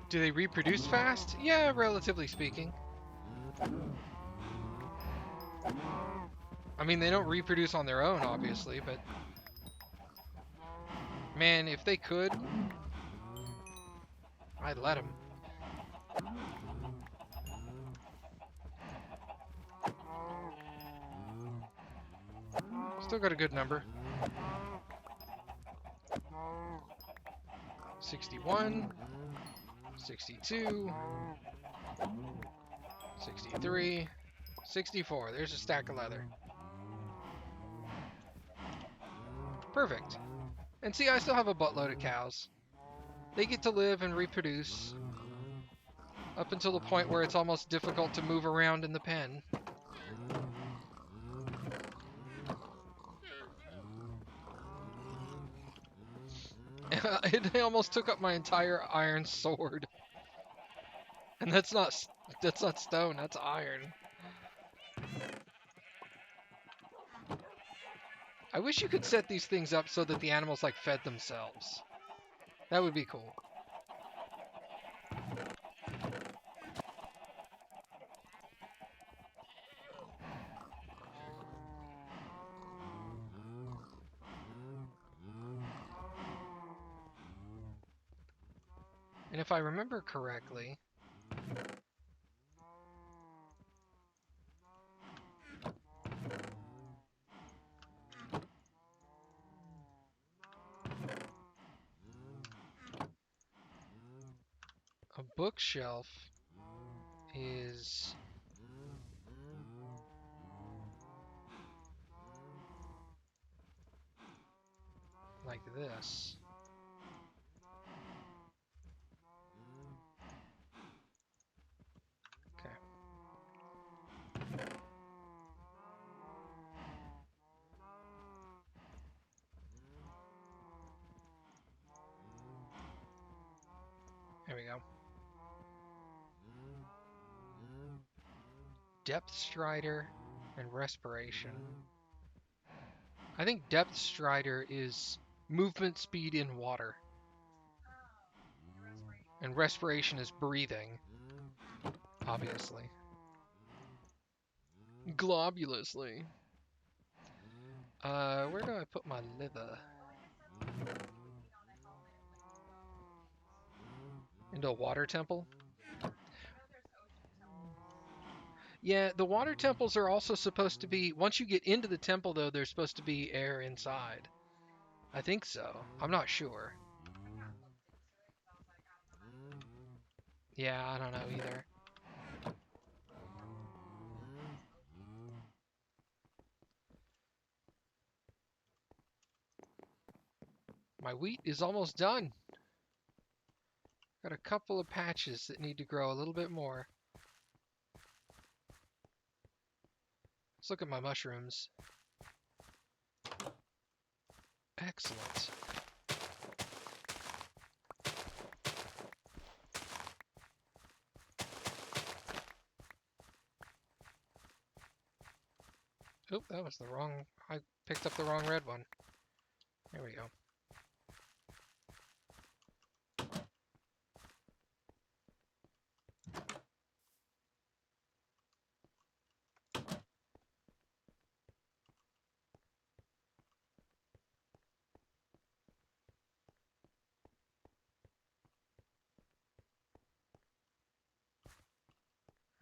Speaker 1: Do they reproduce fast? Yeah, relatively speaking. I mean, they don't reproduce on their own, obviously, but man, if they could, I'd let them. Still got a good number. 61, 62, 63, 64. There's a stack of leather. Perfect. And see, I still have a buttload of cows. They get to live and reproduce up until the point where it's almost difficult to move around in the pen. It almost took up my entire iron sword. And that's not stone, that's iron. I wish you could set these things up so that the animals like fed themselves. That would be cool. And if I remember correctly, a bookshelf is like this. Okay. There we go. Depth Strider and Respiration. I think Depth Strider is movement speed in water,
Speaker 2: Oh, and respiration.
Speaker 1: and Respiration is breathing, obviously. Globulously. Where do I put my liver?
Speaker 2: But like I said last time, you could feed on a helmet and like go out and eat.
Speaker 1: Into a water temple?
Speaker 2: Yeah, I know there's ocean temples.
Speaker 1: Yeah, the water temples are also supposed to be. Once you get into the temple, though, there's supposed to be air inside. I think so. I'm not sure.
Speaker 2: I haven't looked into it because I was like, I don't know how to do it.
Speaker 1: Yeah, I don't know either. My wheat is almost done. Got a couple of patches that need to grow a little bit more. Let's look at my mushrooms. Excellent. Oh, that was the wrong. I picked up the wrong red one. There we go.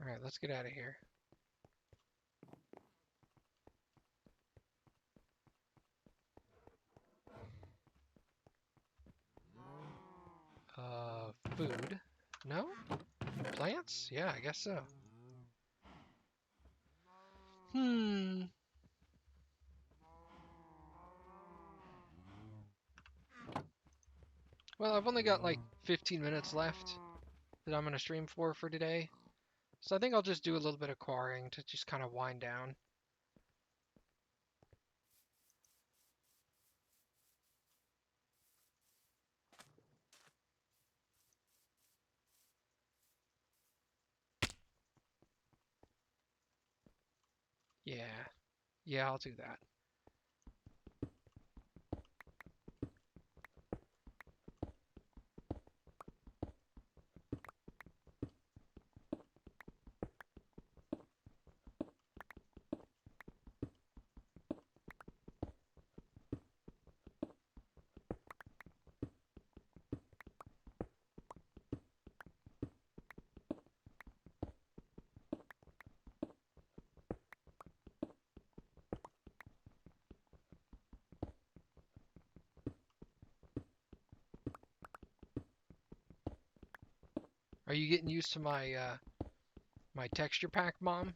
Speaker 1: All right, let's get out of here. Food. No? Plants? Yeah, I guess so. Hmm. Well, I've only got like 15 minutes left that I'm gonna stream for today. So I think I'll just do a little bit of quarrying to just kind of wind down. Yeah. Yeah, I'll do that. Are you getting used to my texture pack, Mom?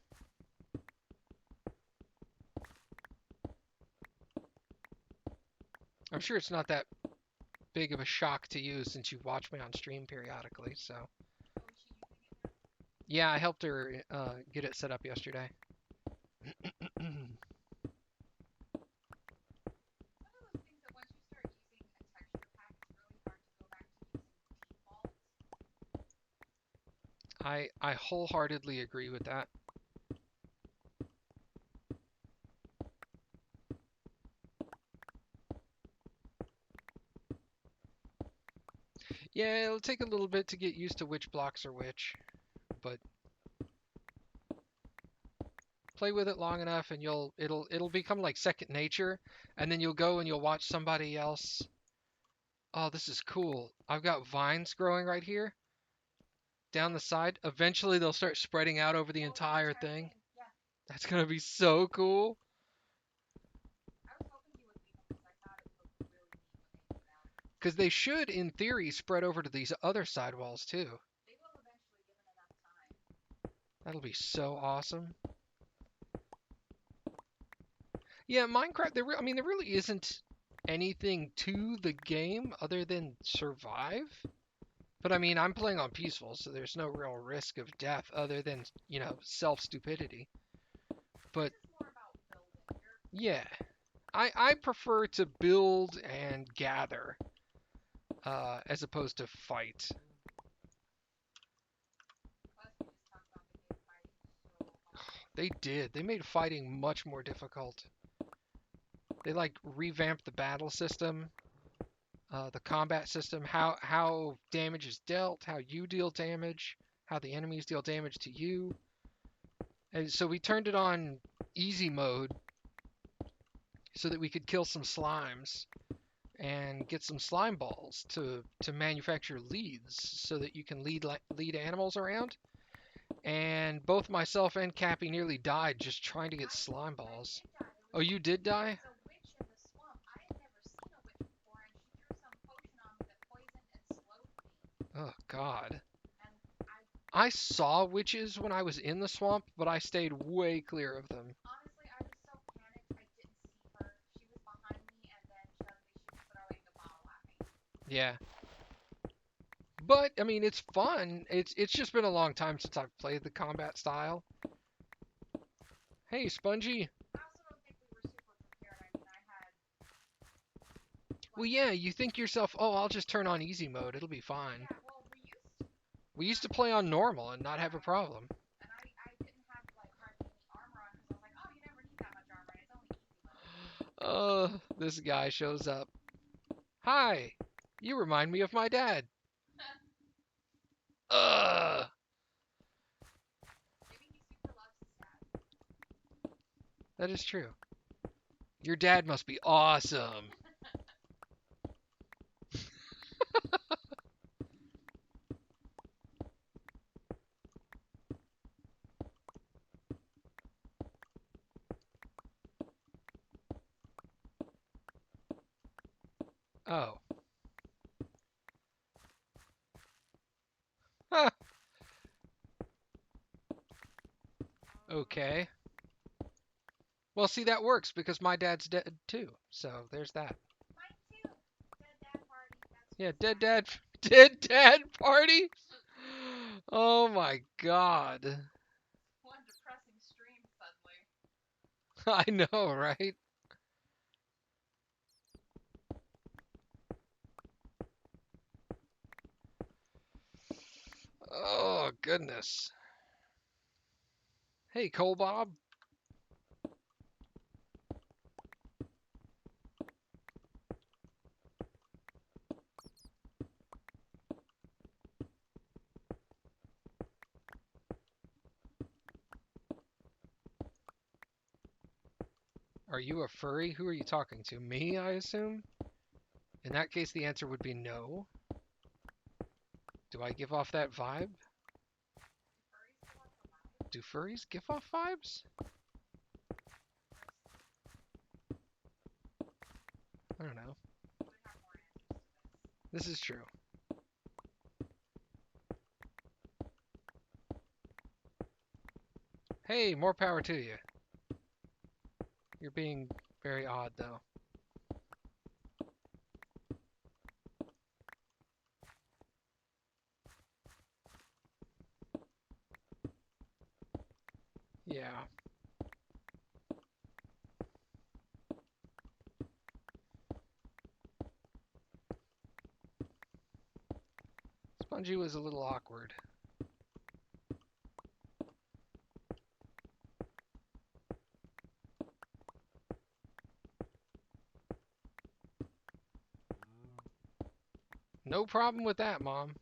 Speaker 1: I'm sure it's not that big of a shock to you since you watch me on stream periodically. So
Speaker 2: Oh, is she using it now?
Speaker 1: yeah, I helped her get it set up yesterday.
Speaker 2: It's one of those things that once you start using a texture pack, it's really hard to go back to using default.
Speaker 1: I wholeheartedly agree with that. Yeah, it'll take a little bit to get used to which blocks are which, but play with it long enough and it'll become like second nature, and then you'll go and you'll watch somebody else. Oh, this is cool. I've got vines growing right here down the side. Eventually they'll start spreading out over the
Speaker 2: Over the
Speaker 1: entire
Speaker 2: entire
Speaker 1: thing.
Speaker 2: thing. Yeah.
Speaker 1: That's gonna be so cool.
Speaker 2: I was hoping you would leave them because I thought it would look really neat when they moved out.
Speaker 1: Because they should, in theory, spread over to these other sidewalls too.
Speaker 2: They will eventually, given enough time.
Speaker 1: That'll be so awesome. Yeah, Minecraft. I mean, there really isn't anything to the game other than survive. But I mean, I'm playing on peaceful, so there's no real risk of death other than, self stupidity.
Speaker 2: This
Speaker 1: But
Speaker 2: is more about building.
Speaker 1: yeah, I prefer to build and gather as opposed to fight.
Speaker 2: Plus, we just talked about the game fighting so hard.
Speaker 1: They did. They made fighting much more difficult. They like revamped the battle system, the combat system, how damage is dealt, how you deal damage, how the enemies deal damage to you. And so we turned it on easy mode so that we could kill some slimes and get some slime balls to manufacture leads so that you can lead animals around. And both myself and Cappy nearly died just trying to get slime
Speaker 2: I
Speaker 1: balls.
Speaker 2: did die.
Speaker 1: Oh, you did
Speaker 2: There
Speaker 1: die?
Speaker 2: was a witch in the swamp. I had never seen a witch before, and she threw some potion on me that poisoned and slowed me.
Speaker 1: Oh God.
Speaker 2: And I
Speaker 1: I saw witches when I was in the swamp, but I stayed way clear of them.
Speaker 2: honestly, I was so panicked, I didn't see her. She was behind me, and then suddenly she was throwing the bottle at me.
Speaker 1: Yeah. But I mean, it's fun. It's just been a long time since I've played the combat style. Hey, Spongy.
Speaker 2: I also don't think we were super prepared. I mean, I had
Speaker 1: Well,
Speaker 2: like,
Speaker 1: yeah, you think to yourself, oh, I'll just turn on easy mode. It'll be fine.
Speaker 2: yeah, well, we used to,
Speaker 1: We used to play on normal and not have a problem.
Speaker 2: and I didn't have like hardly any armor on because I was like, oh, you never need that much armor, and it's only easy mode.
Speaker 1: This guy shows up. Hi, you remind me of my dad. Uh,
Speaker 2: Maybe he super loves his dad.
Speaker 1: that is true. Your dad must be awesome. Oh. Huh. Okay. Well, see, that works because my dad's dead too. So there's that.
Speaker 2: Mine too. Dead dad party. That's
Speaker 1: Yeah,
Speaker 2: just
Speaker 1: dead
Speaker 2: sad.
Speaker 1: dad, dead dad party. Oh my God.
Speaker 2: One depressing stream suddenly.
Speaker 1: I know, right? Oh goodness. Hey, Cole Bob. Are you a furry? Who are you talking to? Me, I assume? In that case, the answer would be no. Do I give off that vibe?
Speaker 2: Furries give off the vibe.
Speaker 1: Do furries give off vibes? I don't know.
Speaker 2: You would have more answers to this.
Speaker 1: This is true. Hey, more power to you. You're being very odd, though. Yeah. Spongy was a little awkward. No problem with that, Mom.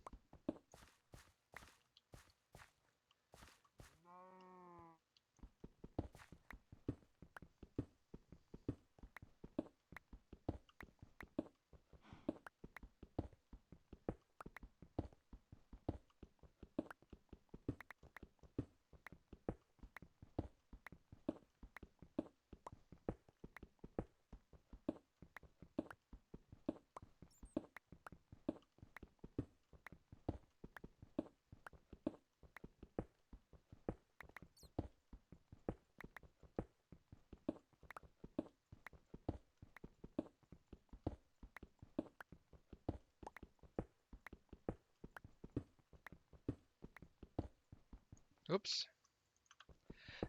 Speaker 1: Oops.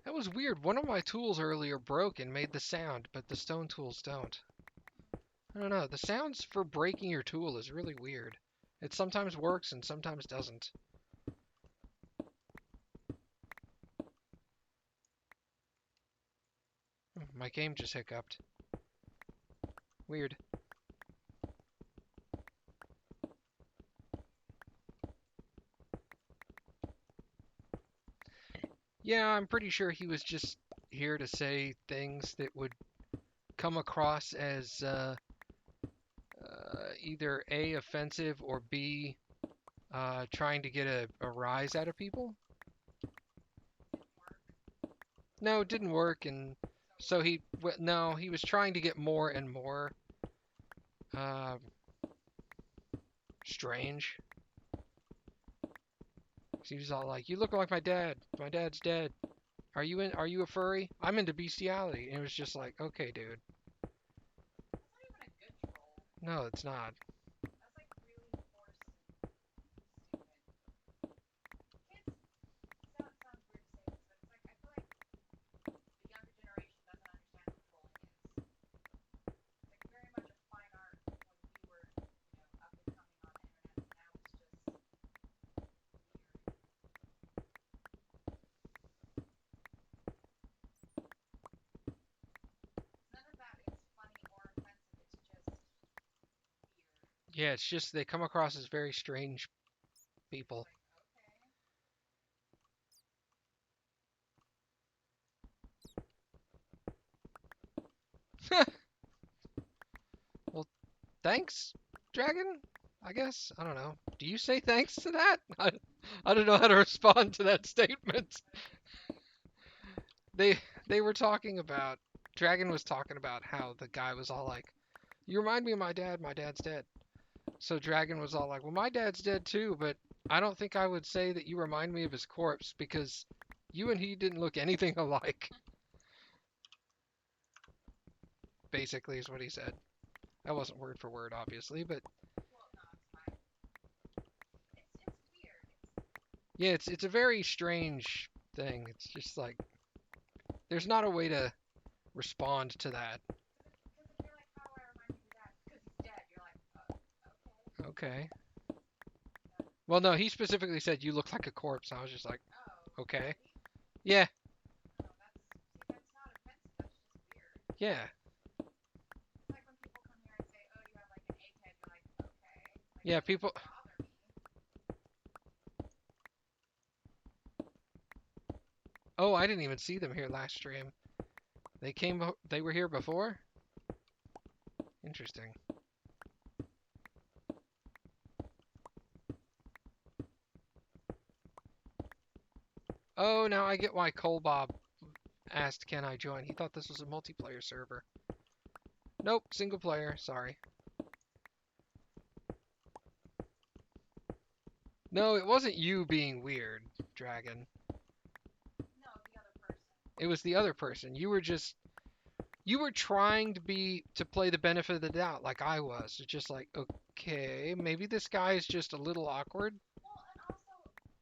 Speaker 1: That was weird. One of my tools earlier broke and made the sound, but the stone tools don't. I don't know. The sounds for breaking your tool is really weird. It sometimes works and sometimes doesn't. My game just hiccuped. Weird. Yeah, I'm pretty sure he was just here to say things that would come across as either A, offensive, or B, trying to get a rise out of people. No, it didn't work, and so no, he was trying to get more and more uh, strange. He was all like, "You look like my dad. My dad's dead. Are you in? Are you a furry? I'm into bestiality." And it was just like, "Okay, dude.
Speaker 2: That's not even a good troll.
Speaker 1: No, it's not."
Speaker 2: That's like really forced and stupid. Kids, sounds weird to say this, but it's like I feel like the younger generation doesn't understand what trolling is. It's like very much a fine art when we were, up and coming on the internet, and now it's just weird. None of that is funny or offensive. It's just weird.
Speaker 1: Yeah, it's just they come across as very strange
Speaker 2: It's
Speaker 1: people.
Speaker 2: like, okay.
Speaker 1: Well, thanks, Dragon. I guess I don't know. Do you say thanks to that? I don't know how to respond to that statement. They they were talking about Dragon was talking about how the guy was all like, "You remind me of my dad. My dad's dead." So Dragon was all like, "Well, my dad's dead too, but I don't think I would say that you remind me of his corpse because you and he didn't look anything alike." Basically, is what he said. That wasn't word for word, obviously, but
Speaker 2: Well, no, it's fine. It's weird.
Speaker 1: yeah, it's a very strange thing. It's just like there's not a way to respond to that.
Speaker 2: Because if you're like, how do I remind you of your dad? Because he's dead. You're like, okay.
Speaker 1: Okay. Well, no, he specifically said you look like a corpse. I was just like,
Speaker 2: Oh,
Speaker 1: okay.
Speaker 2: really?
Speaker 1: Yeah,
Speaker 2: No, that's not offensive. That's just weird.
Speaker 1: yeah,
Speaker 2: It's like when people come here and say, oh, you have like an egghead. You're like, okay. Like
Speaker 1: yeah.
Speaker 2: that
Speaker 1: People.
Speaker 2: doesn't bother me.
Speaker 1: Oh, I didn't even see them here last stream. They came. They were here before. Interesting. Oh, now I get why Cole Bob asked, "Can I join?" He thought this was a multiplayer server. Nope, single player. Sorry. No, it wasn't you being weird, Dragon.
Speaker 2: No, the other person.
Speaker 1: It was the other person. You were trying to play the benefit of the doubt like I was. It's just like, okay, maybe this guy is just a little awkward.
Speaker 2: Well, and also,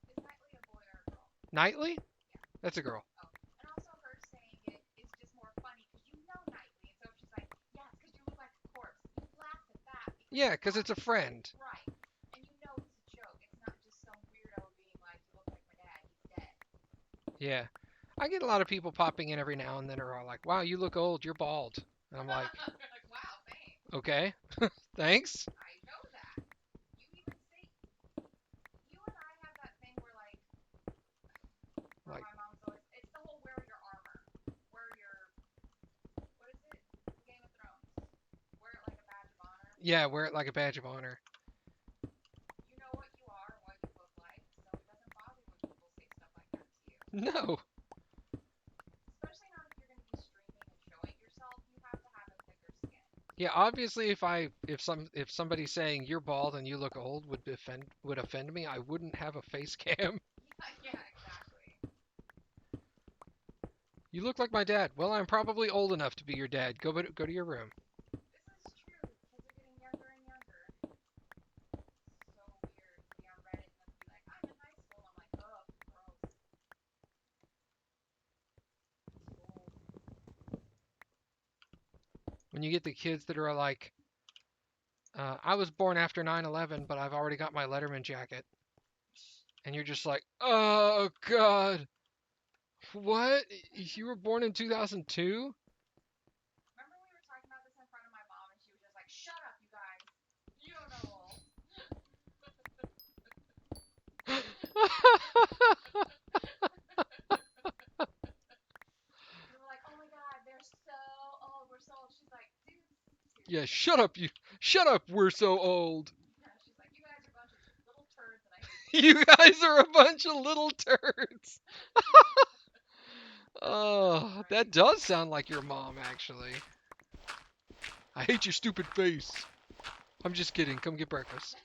Speaker 2: is Knightley a boy or a girl?
Speaker 1: Nightly?
Speaker 2: Yeah.
Speaker 1: That's a girl.
Speaker 2: Oh, and also her saying it is just more funny because you know Knightley, and so she's like, yeah, it's because you look like a corpse. You laugh at that
Speaker 1: Yeah,
Speaker 2: because
Speaker 1: because it's a friend.
Speaker 2: right, and you know it's a joke. It's not just some weirdo being like, you look like my dad. He's dead.
Speaker 1: Yeah. I get a lot of people popping in every now and then are all like, wow, you look old, you're bald. And I'm like,
Speaker 2: You're like, wow, thanks.
Speaker 1: okay, thanks.
Speaker 2: I know that. You even say, you and I have that thing where like, where
Speaker 1: Like,
Speaker 2: my mom's always, it's the whole wear your armor, wear your, what is it? Game of Thrones. Wear it like a badge of honor.
Speaker 1: yeah, wear it like a badge of honor.
Speaker 2: You know what you are and what you look like, so it doesn't bother you when people say stuff like that to you.
Speaker 1: No.
Speaker 2: Especially not if you're going to be streaming and showing yourself, you have to have a thicker skin.
Speaker 1: Yeah, obviously if somebody saying you're bald and you look old would offend me, I wouldn't have a face cam.
Speaker 2: Yeah, yeah, exactly.
Speaker 1: You look like my dad. Well, I'm probably old enough to be your dad. Go to your room.
Speaker 2: This is true. Kids are getting younger and younger. So weird. Be on Reddit and be like, I'm in high school. I'm like, ugh, gross. Too old.
Speaker 1: When you get the kids that are like, I was born after 9/11, but I've already got my Letterman jacket, and you're just like, oh God, what? You were born in 2002? Yeah, shut up, you. Shut up, we're so old.
Speaker 2: Yeah, she's like, you guys are a bunch of little turds, and I hate you.
Speaker 1: You guys are a bunch of little turds. Oh, that does sound like your mom, actually. I hate your stupid face. I'm just kidding. Come get breakfast.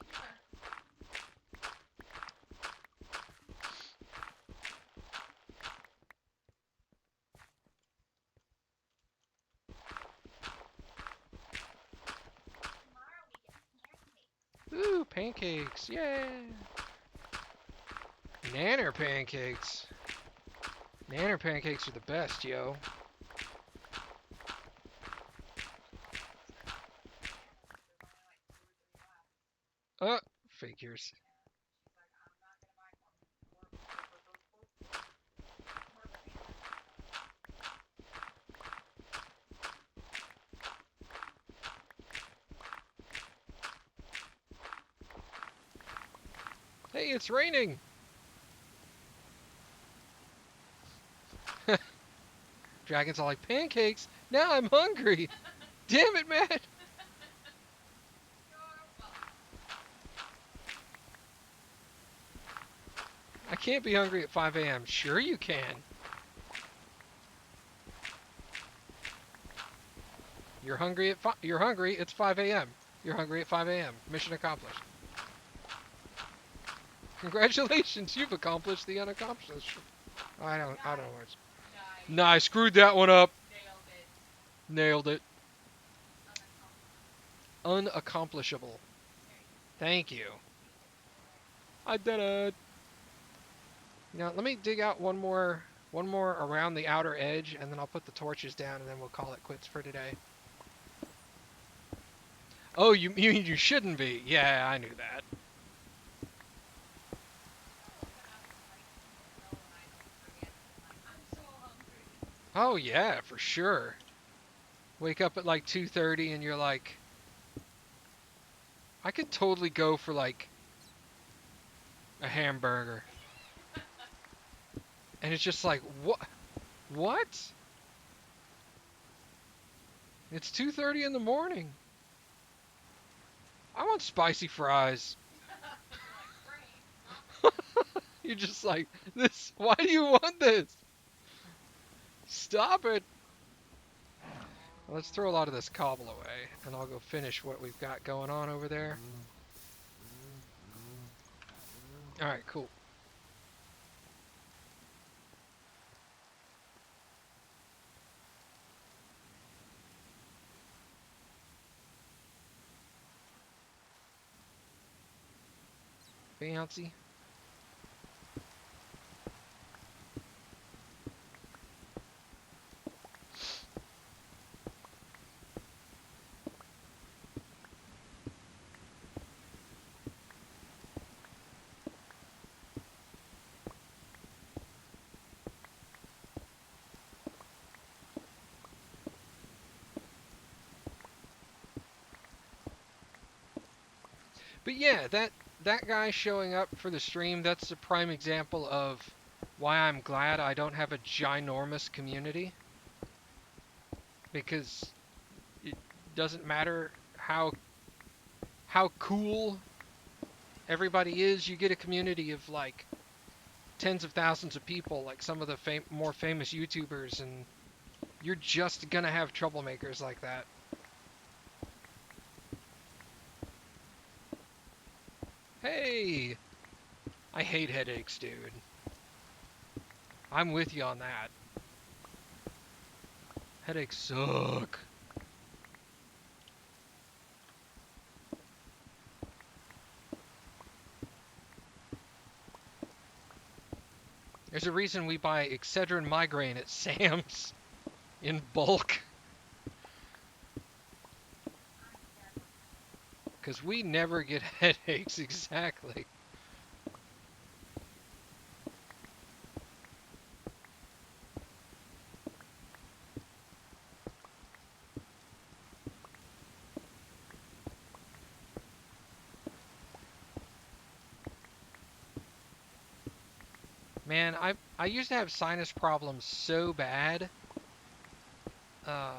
Speaker 2: Tomorrow we get pancakes.
Speaker 1: Ooh, pancakes. Yay. Nanner pancakes. Nanner pancakes are the best, yo. Uh, figures.
Speaker 2: She's like, I'm not gonna buy more.
Speaker 1: Hey, it's raining. Dragon's all like, pancakes? Now I'm hungry. Damn it, man. I can't be hungry at 5 a.m. Sure you can. You're hungry at you're hungry. It's 5 a.m. You're hungry at 5 a.m. Mission accomplished. Congratulations, you've accomplished the unaccomplished. I don't know what it's.
Speaker 2: Nice.
Speaker 1: Nah, I screwed that one up.
Speaker 2: Nailed it.
Speaker 1: Nailed it. Unaccomplishable. Thank you. I did it. Now let me dig out one more around the outer edge, and then I'll put the torches down, and then we'll call it quits for today. Oh, you mean you shouldn't be? Yeah, I knew that. Oh yeah, for sure. Wake up at like 2:30, and you're like, I could totally go for like a hamburger, and it's just like, what? What? It's 2:30 in the morning. I want spicy fries. You're just like, this. Why do you want this? Stop it. Let's throw a lot of this cobble away, and I'll go finish what we've got going on over there. Alright, cool. Fancy. But yeah, that guy showing up for the stream, that's a prime example of why I'm glad I don't have a ginormous community. Because it doesn't matter how cool everybody is, you get a community of like tens of thousands of people, like some of the more famous YouTubers, and you're just gonna have troublemakers like that. Hey! I hate headaches, dude. I'm with you on that. Headaches suck. There's a reason we buy Excedrin migraine at Sam's in bulk. Because we never get headaches, exactly. Man, I used to have sinus problems so bad. Uh,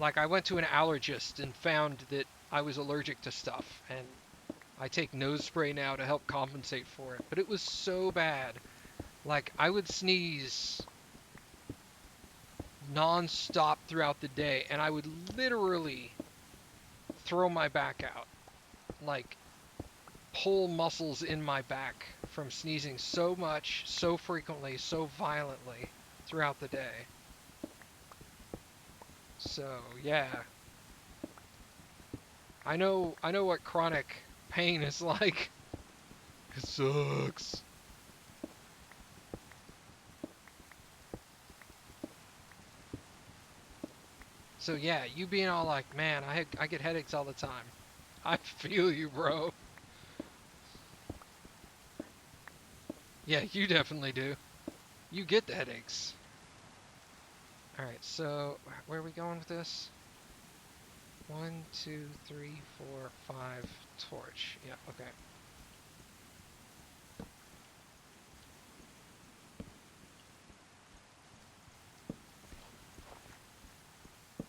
Speaker 1: Like I went to an allergist and found that I was allergic to stuff, and I take nose spray now to help compensate for it. But it was so bad. Like I would sneeze non-stop throughout the day, and I would literally throw my back out, like pull muscles in my back from sneezing so much, so frequently, so violently throughout the day. So yeah, I know what chronic pain is like. It sucks. So yeah, you being all like, man, I get headaches all the time. I feel you, bro. Yeah, you definitely do. You get the headaches. All right, so where are we going with this? One, two, three, four, five. Torch. Yeah. Okay.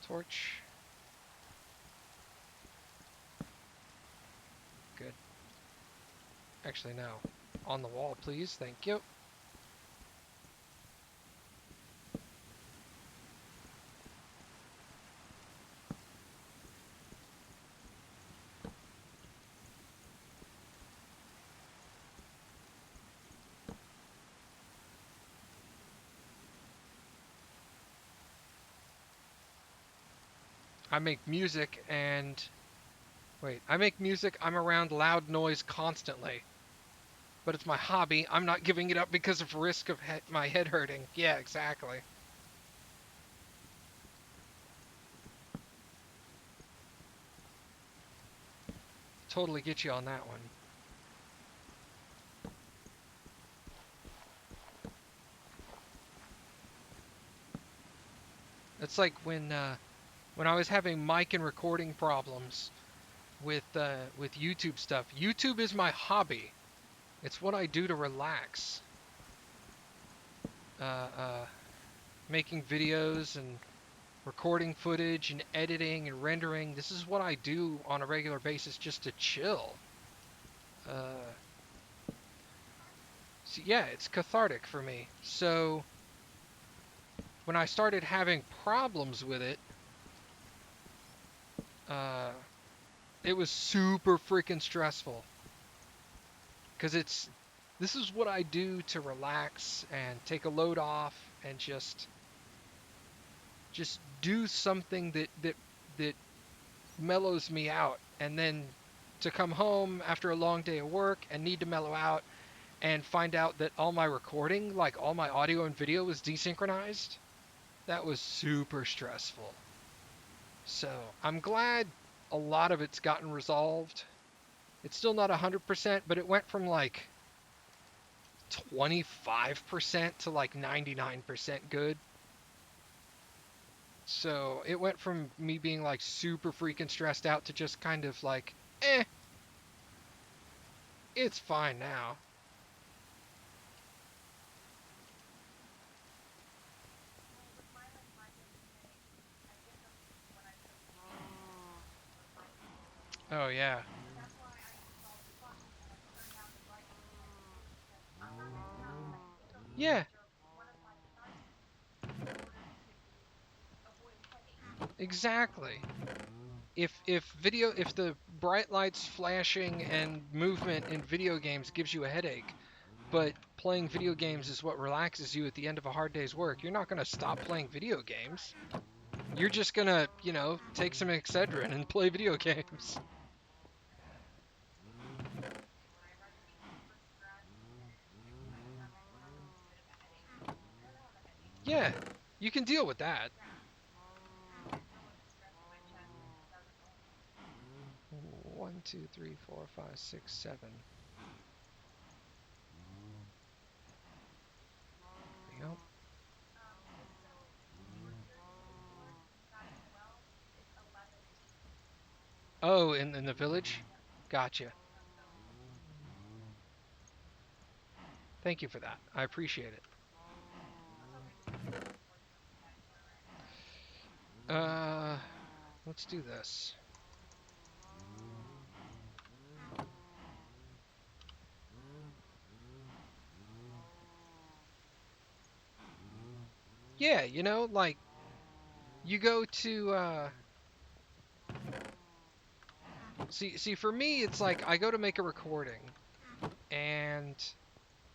Speaker 1: Torch. Good. Actually, no. On the wall, please. Thank you. I make music and wait, I make music. I'm around loud noise constantly, but it's my hobby. I'm not giving it up because of risk of my head hurting. Yeah, exactly. Totally get you on that one. It's like when I was having mic and recording problems with YouTube stuff. YouTube is my hobby. It's what I do to relax. Uh, uh, Making videos and recording footage and editing and rendering. This is what I do on a regular basis just to chill. Uh, so yeah, it's cathartic for me. So when I started having problems with it, uh, it was super freaking stressful because it's this is what I do to relax and take a load off and just do something that mellows me out, and then to come home after a long day of work and need to mellow out and find out that all my recording, like all my audio and video, was desynchronized. That was super stressful. So I'm glad a lot of it's gotten resolved. It's still not 100%, but it went from like 25% to like 99% good. So it went from me being like super freaking stressed out to just kind of like, it's fine now.
Speaker 2: Well, with my biggest thing, I get them when I put music with my music.
Speaker 1: Oh, yeah.
Speaker 2: That's why I installed the buttons and I turned down the brightness and everything because I have to have I put those in
Speaker 1: Yeah,
Speaker 2: charger one of my devices in order to avoid headache.
Speaker 1: exactly. If the bright lights flashing and movement in video games gives you a headache, but playing video games is what relaxes you at the end of a hard day's work, you're not going to stop playing video games.
Speaker 2: Right.
Speaker 1: You're just going to, take some Excedrin and play video games.
Speaker 2: Or I'd rather be super stressed and having a little bit of a headache than have a headache.
Speaker 1: Yeah, you can deal with that.
Speaker 2: Yeah. I can tell when the stress in my chest doesn't normally.
Speaker 1: One, two, three, four, five, six, seven. There you go.
Speaker 2: So for your side as well, it's 11 deep.
Speaker 1: Oh, in the village?
Speaker 2: Yep.
Speaker 1: Gotcha.
Speaker 2: So
Speaker 1: Thank you for that. I appreciate it.
Speaker 2: that's okay. Unfortunately, that's where we're at.
Speaker 1: Uh, let's do this. Yeah, like you go to see for me it's like I go to make a recording and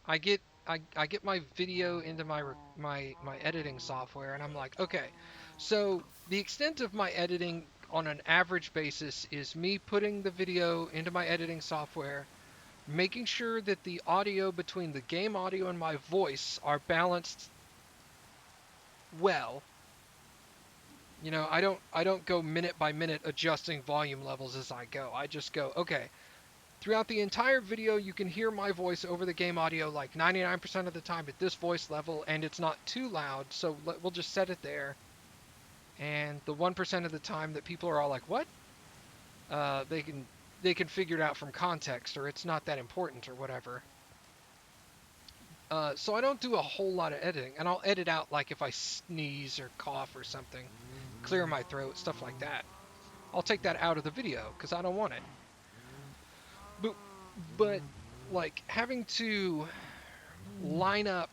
Speaker 1: I get my video into my editing software and I'm like, okay. So the extent of my editing on an average basis is me putting the video into my editing software, making sure that the audio between the game audio and my voice are balanced well. I don't go minute by minute adjusting volume levels as I go. I just go, okay, throughout the entire video, you can hear my voice over the game audio like 99% of the time at this voice level, and it's not too loud, so we'll just set it there. And the 1% of the time that people are all like, "What?" They can figure it out from context, or it's not that important, or whatever. So I don't do a whole lot of editing, and I'll edit out like if I sneeze or cough or something, clear my throat, stuff like that. I'll take that out of the video because I don't want it. But but like having to line up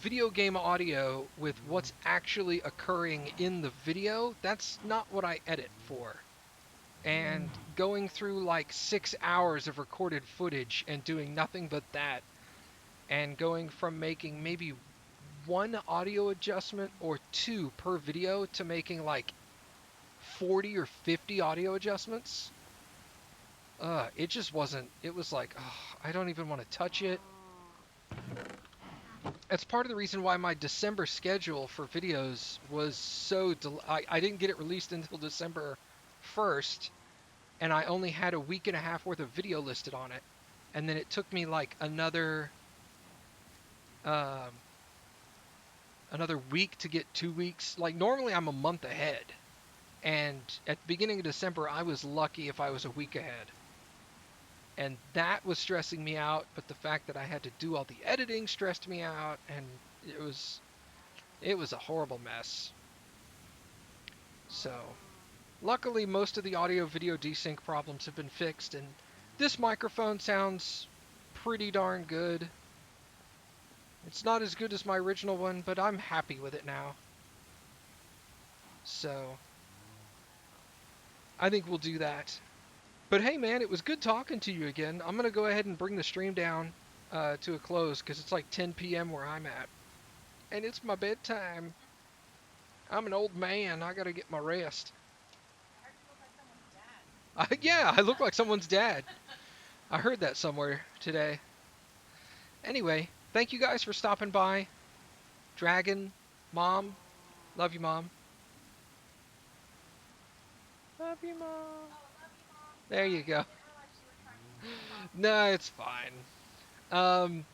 Speaker 1: video game audio with what's actually occurring in the video, that's not what I edit for. And going through like 6 hours of recorded footage and doing nothing but that, and going from making maybe one audio adjustment or two per video to making like 40 or 50 audio adjustments, it just wasn't. It was like, I don't even want to touch it. That's part of the reason why my December schedule for videos was so I didn't get it released until December 1st, and I only had a week and a half worth of video listed on it. And then it took me like um, another week to get 2 weeks. Like normally I'm a month ahead, and at the beginning of December I was lucky if I was a week ahead. And that was stressing me out, but the fact that I had to do all the editing stressed me out, and it was it was a horrible mess. So, luckily most of the audio video desync problems have been fixed, and this microphone sounds pretty darn good. It's not as good as my original one, but I'm happy with it now. So, I think we'll do that. But hey man, it was good talking to you again. I'm going to go ahead and bring the stream down to a close because it's like 10 p.m. where I'm at. And it's my bedtime. I'm an old man. I got to get my rest.
Speaker 2: I heard you look like someone's dad.
Speaker 1: Yeah, I look like someone's dad. I heard that somewhere today. Anyway, thank you guys for stopping by. Dragon, Mom, love you, Mom. Love you, Mom.
Speaker 2: Oh, love you, Mom.
Speaker 1: There you
Speaker 2: Sorry,
Speaker 1: go.
Speaker 2: I didn't realize you were trying to talk.
Speaker 1: No, it's fine. Um,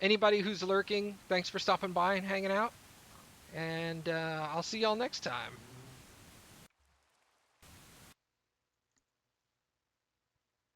Speaker 1: Anybody who's lurking, thanks for stopping by and hanging out. And I'll see y'all next time.